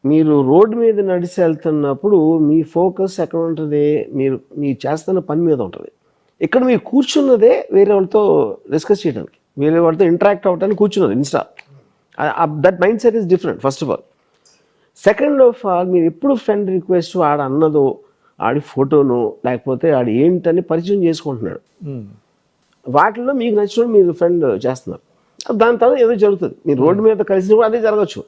Speaker 1: మీరు రోడ్డు మీద నడిచి వెళ్తున్నప్పుడు మీ ఫోకస్ ఎక్కడ ఉంటుంది, మీరు చేస్తున్న పని మీద ఉంటుంది. ఇక్కడ మీరు కూర్చున్నదే వేరే వాళ్ళతో డిస్కస్ చేయడానికి, వేరే వాళ్ళతో ఇంటరాక్ట్ అవ్వడానికి కూర్చున్నది Insta. That mind set is different first of all. Second of all, మీరు ఎప్పుడు ఫ్రెండ్ రిక్వెస్ట్ ఆడ అన్నదో ఆడి ఫోటోను లేకపోతే ఆడి ఏంటని పరిచయం చేసుకుంటున్నాడు, వాటిల్లో మీకు నచ్చినప్పుడు మీరు ఫ్రెండ్ చేస్తున్నారు. దాని తర్వాత ఏదో జరుగుతుంది, మీరు రోడ్డు మీద కలిసినప్పుడు అదే జరగచ్చు.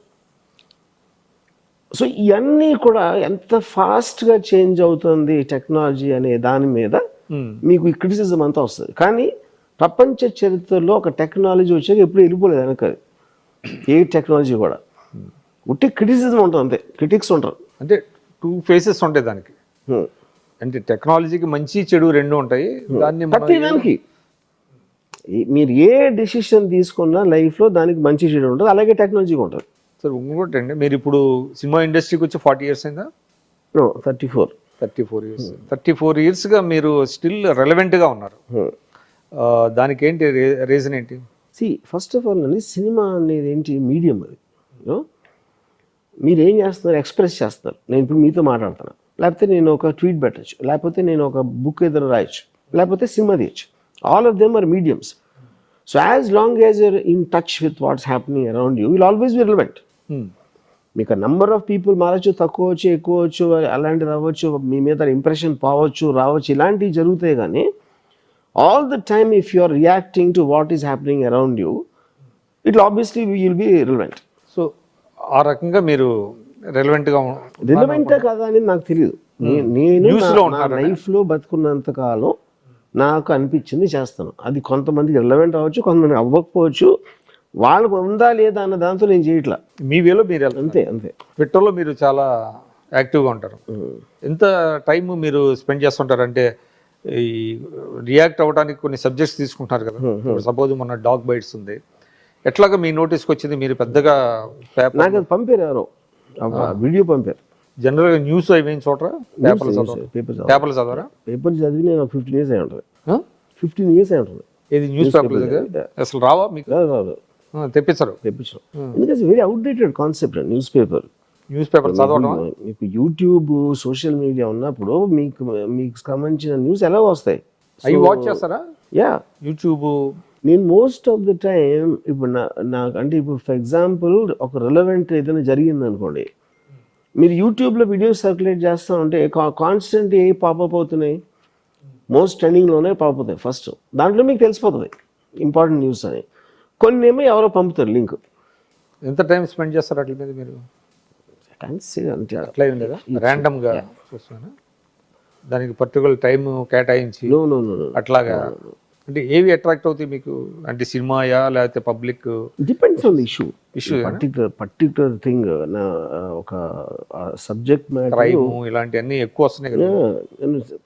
Speaker 1: సో ఇవన్నీ కూడా ఎంత ఫాస్ట్గా చేంజ్ అవుతుంది టెక్నాలజీ అనే దాని మీద మీకు ఈ క్రిటిసిజం అంతా వస్తుంది. కానీ ప్రపంచ చరిత్రలో ఒక టెక్నాలజీ వచ్చాక ఎప్పుడు వెళ్ళిపోలేదు వెనక. ఏ టెక్నాలజీ కూడా ఉట్టి క్రిటిసిజం ఉంటుంది, అంతే. క్రిటిక్స్ ఉంటారు,
Speaker 2: అంటే టూ ఫేసెస్ ఉంటాయి దానికి. అంటే టెక్నాలజీకి మంచి చెడు రెండు ఉంటాయి. దాన్ని
Speaker 1: ప్రతి దానికి మీరు ఏ డెసిషన్ తీసుకున్నా లైఫ్లో దానికి మంచి చెడు ఉంటుంది, అలాగే టెక్నాలజీకి ఉంటుంది.
Speaker 2: సార్ ఇంకోటి అండి, మీరు ఇప్పుడు సినిమా ఇండస్ట్రీకి వచ్చి 40 years అయిందా? 34 years. 34 yearsగా మీరు స్టిల్ రెలవెంట్గా ఉన్నారు. దానికి ఏంటి రీజన్ ఏంటి?
Speaker 1: ఫస్ట్ ఆఫ్ ఆల్ అండి, సినిమా అనేది ఏంటి, మీడియం అది. మీరు ఏం చేస్తున్నారు, ఎక్స్ప్రెస్ చేస్తున్నారు. నేను ఇప్పుడు మీతో మాట్లాడుతున్నాను, లేకపోతే నేను ఒక ట్వీట్ పెట్టచ్చు, లేకపోతే నేను ఒక బుక్ ఏదైనా రాయొచ్చు, లేకపోతే సినిమా తీయచ్చు. All of them are mediums. So as long as you're in touch with what's happening around you will always be relevant. మీకు నంబర్ ఆఫ్ పీపుల్ మారచ్చు, తక్కువ వచ్చు, ఎక్కువ వచ్చు, అలాంటిది అవ్వచ్చు, మీ మీద ఇంప్రెషన్ పోవచ్చు, రావచ్చు, ఇలాంటివి జరుగుతాయి. కానీ all the time if you are reacting to what is happening around you, it obviously will be relevant.
Speaker 2: So ఆ రకంగా మీరు రిలవెంట్గా
Speaker 1: కాదా అనేది నాకు తెలియదు. నేను నా లైఫ్లో బతుకున్నంత కాలం నాకు అనిపించింది చేస్తాను. అది కొంతమందికి రిలవెంట్ అవ్వచ్చు, కొంతమంది అవ్వకపోవచ్చు. వాళ్ళకు ఉందా లేదా అన్న దాంతో నేను చేయట్లా.
Speaker 2: మీ వేలో మీరు
Speaker 1: అంతే.
Speaker 2: ట్విట్టర్లో మీరు చాలా యాక్టివ్గా ఉంటారు. ఎంత టైం మీరు స్పెండ్ చేస్తుంటారు? అంటే ఈ రియాక్ట్ అవ్వడానికి కొన్ని సబ్జెక్ట్స్ తీసుకుంటున్నారు కదా. సపోజ్ మొన్న డాగ్ బైట్స్ ఉంది, ఎట్లాగా మీ నోటీస్కి వచ్చింది? మీరు పెద్దగా
Speaker 1: నాకు అది పంపారు, ఎవరో వీడియో పంపారు.
Speaker 2: జనరల్గా న్యూస్ అయిపోయిన చోట పేపర్లు చదవరా?
Speaker 1: పేపర్ చదివి నేను 15 years అయి ఉంటుంది. 15 years అయి ఉంటుంది.
Speaker 2: ఏది న్యూస్ పేపర్ అసలు రావా మీకు?
Speaker 1: రాదు.
Speaker 2: తెప్పించరు.
Speaker 1: ఎందుకంటే very outdated concept news paper
Speaker 2: చదవడం.
Speaker 1: మీకు యూట్యూబ్, సోషల్ మీడియా ఉన్నప్పుడు మీకు సంబంధించిన న్యూస్ ఎలా వస్తాయి?
Speaker 2: అవి వాచ్ చేస్తారా?
Speaker 1: Yeah,
Speaker 2: YouTube.
Speaker 1: నేను మోస్ట్ ఆఫ్ ద టైమ్ ఇప్పుడు నాకు అంటే ఇప్పుడు ఫర్ ఎగ్జాంపుల్ ఒక రిలవెంట్ ఏదైనా జరిగింది అనుకోండి, మీరు యూట్యూబ్లో వీడియోస్ సర్క్యులేట్ చేస్తూ ఉంటే కాన్స్టెంట్ ఏ పాపప్ అవుతున్నాయి, మోస్ట్ ట్రెండింగ్లోనే పాపప్ అవుతాయి ఫస్ట్. దాంట్లో మీకు తెలిసిపోతుంది ఇంపార్టెంట్ న్యూస్ అని. కొన్ని ఏమో ఎవరో పంపుతారు లింక్.
Speaker 2: ఎంత టైం స్పెండ్ చేస్తారు అట్ల మీద మీరు? అట్లా ఉండేదా? ర్యాండమ్గా చూస్తున్నాను, దానికి పర్టికులర్ టైం కేటాయించి అట్లాగా అంటే ఏవి అట్రాక్ట్ అవుతాయి మీకు? అంటే సినిమాయా లేకపోతే public
Speaker 1: depends on the issue
Speaker 2: Issue,
Speaker 1: particular thing నా ఒక సబ్జెక్ట్ మ్యాటర్.
Speaker 2: క్రైమ్ ఇలాంటివన్నీ ఎక్కువ వస్తున్నాయి కదా.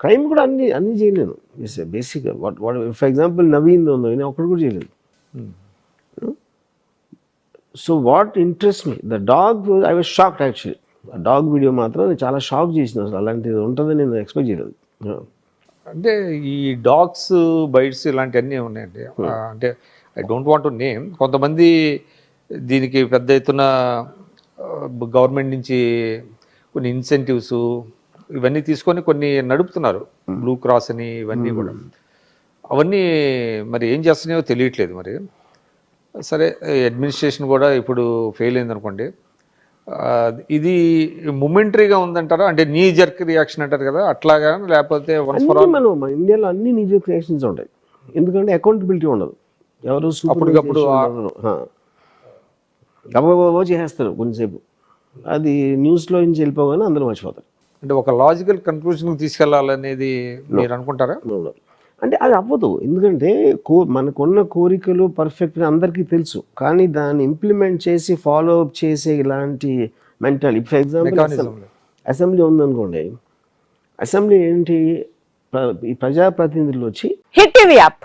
Speaker 1: క్రైమ్ కూడా అన్ని చేయలేను బేసిక్గా. ఫర్ ఎగ్జాంపుల్ నవీన్ నేను ఒక్కడు కూడా చేయలేదు.
Speaker 2: Hmm.
Speaker 1: So what interest me the dog, I was shocked actually. ఆ డాగ్ వీడియో మాత్రం నేను చాలా షాక్ చేసిన. అసలు అలాంటిది ఉంటుందని నేను ఎక్స్పెక్ట్ చేయలేదు.
Speaker 2: అంటే ఈ డాగ్స్ బైట్స్ ఇలాంటివన్నీ ఉన్నాయండి. అంటే I don't want to name. కొంతమంది దీనికి పెద్ద ఎత్తున గవర్నమెంట్ నుంచి కొన్ని ఇన్సెంటివ్స్ ఇవన్నీ తీసుకొని కొన్ని నడుపుతున్నారు, బ్లూ క్రాస్ అని ఇవన్నీ కూడా. అవన్నీ మరి ఏం చేస్తున్నాయో తెలియట్లేదు. మరి సరే, అడ్మినిస్ట్రేషన్ కూడా ఇప్పుడు ఫెయిల్ అయింది అనుకోండి. ఇది మొమెంటరీగా ఉందంటారా? అంటే నీ జర్క్ రియాక్షన్ అంటారు కదా, అట్లాగా? లేకపోతే వన్స్ ఫర్ ఆల్
Speaker 1: మనం మన ఇండియాలో అన్ని నిజ క్రియేషన్స్ ఉంటాయి. ఎందుకంటే అకౌంటబిలిటీ ఉండదు. ఎవరు
Speaker 2: అప్పటికప్పుడు
Speaker 1: గబగబో చేసేస్తారు కొంచెంసేపు. అది న్యూస్లో నుంచి వెళ్ళిపోగానే అందరూ మర్చిపోతారు.
Speaker 2: అంటే ఒక లాజికల్ కన్క్లూజన్కి తీసుకెళ్లాలనేది మీరు అనుకుంటారా?
Speaker 1: అంటే అది అవ్వదు. ఎందుకంటే మనకున్న కోరికలు పర్ఫెక్ట్ అందరికీ తెలుసు, కానీ దాన్ని ఇంప్లిమెంట్ చేసి ఫాలో అప్ చేసే ఇలాంటి మెంటల్. ఫర్ ఎగ్జాంపుల్ అసెంబ్లీ ఉందనుకోండి, అసెంబ్లీ ఏంటి, ఈ ప్రజాప్రతినిధులు వచ్చి
Speaker 3: హిట్ టీవీ యాప్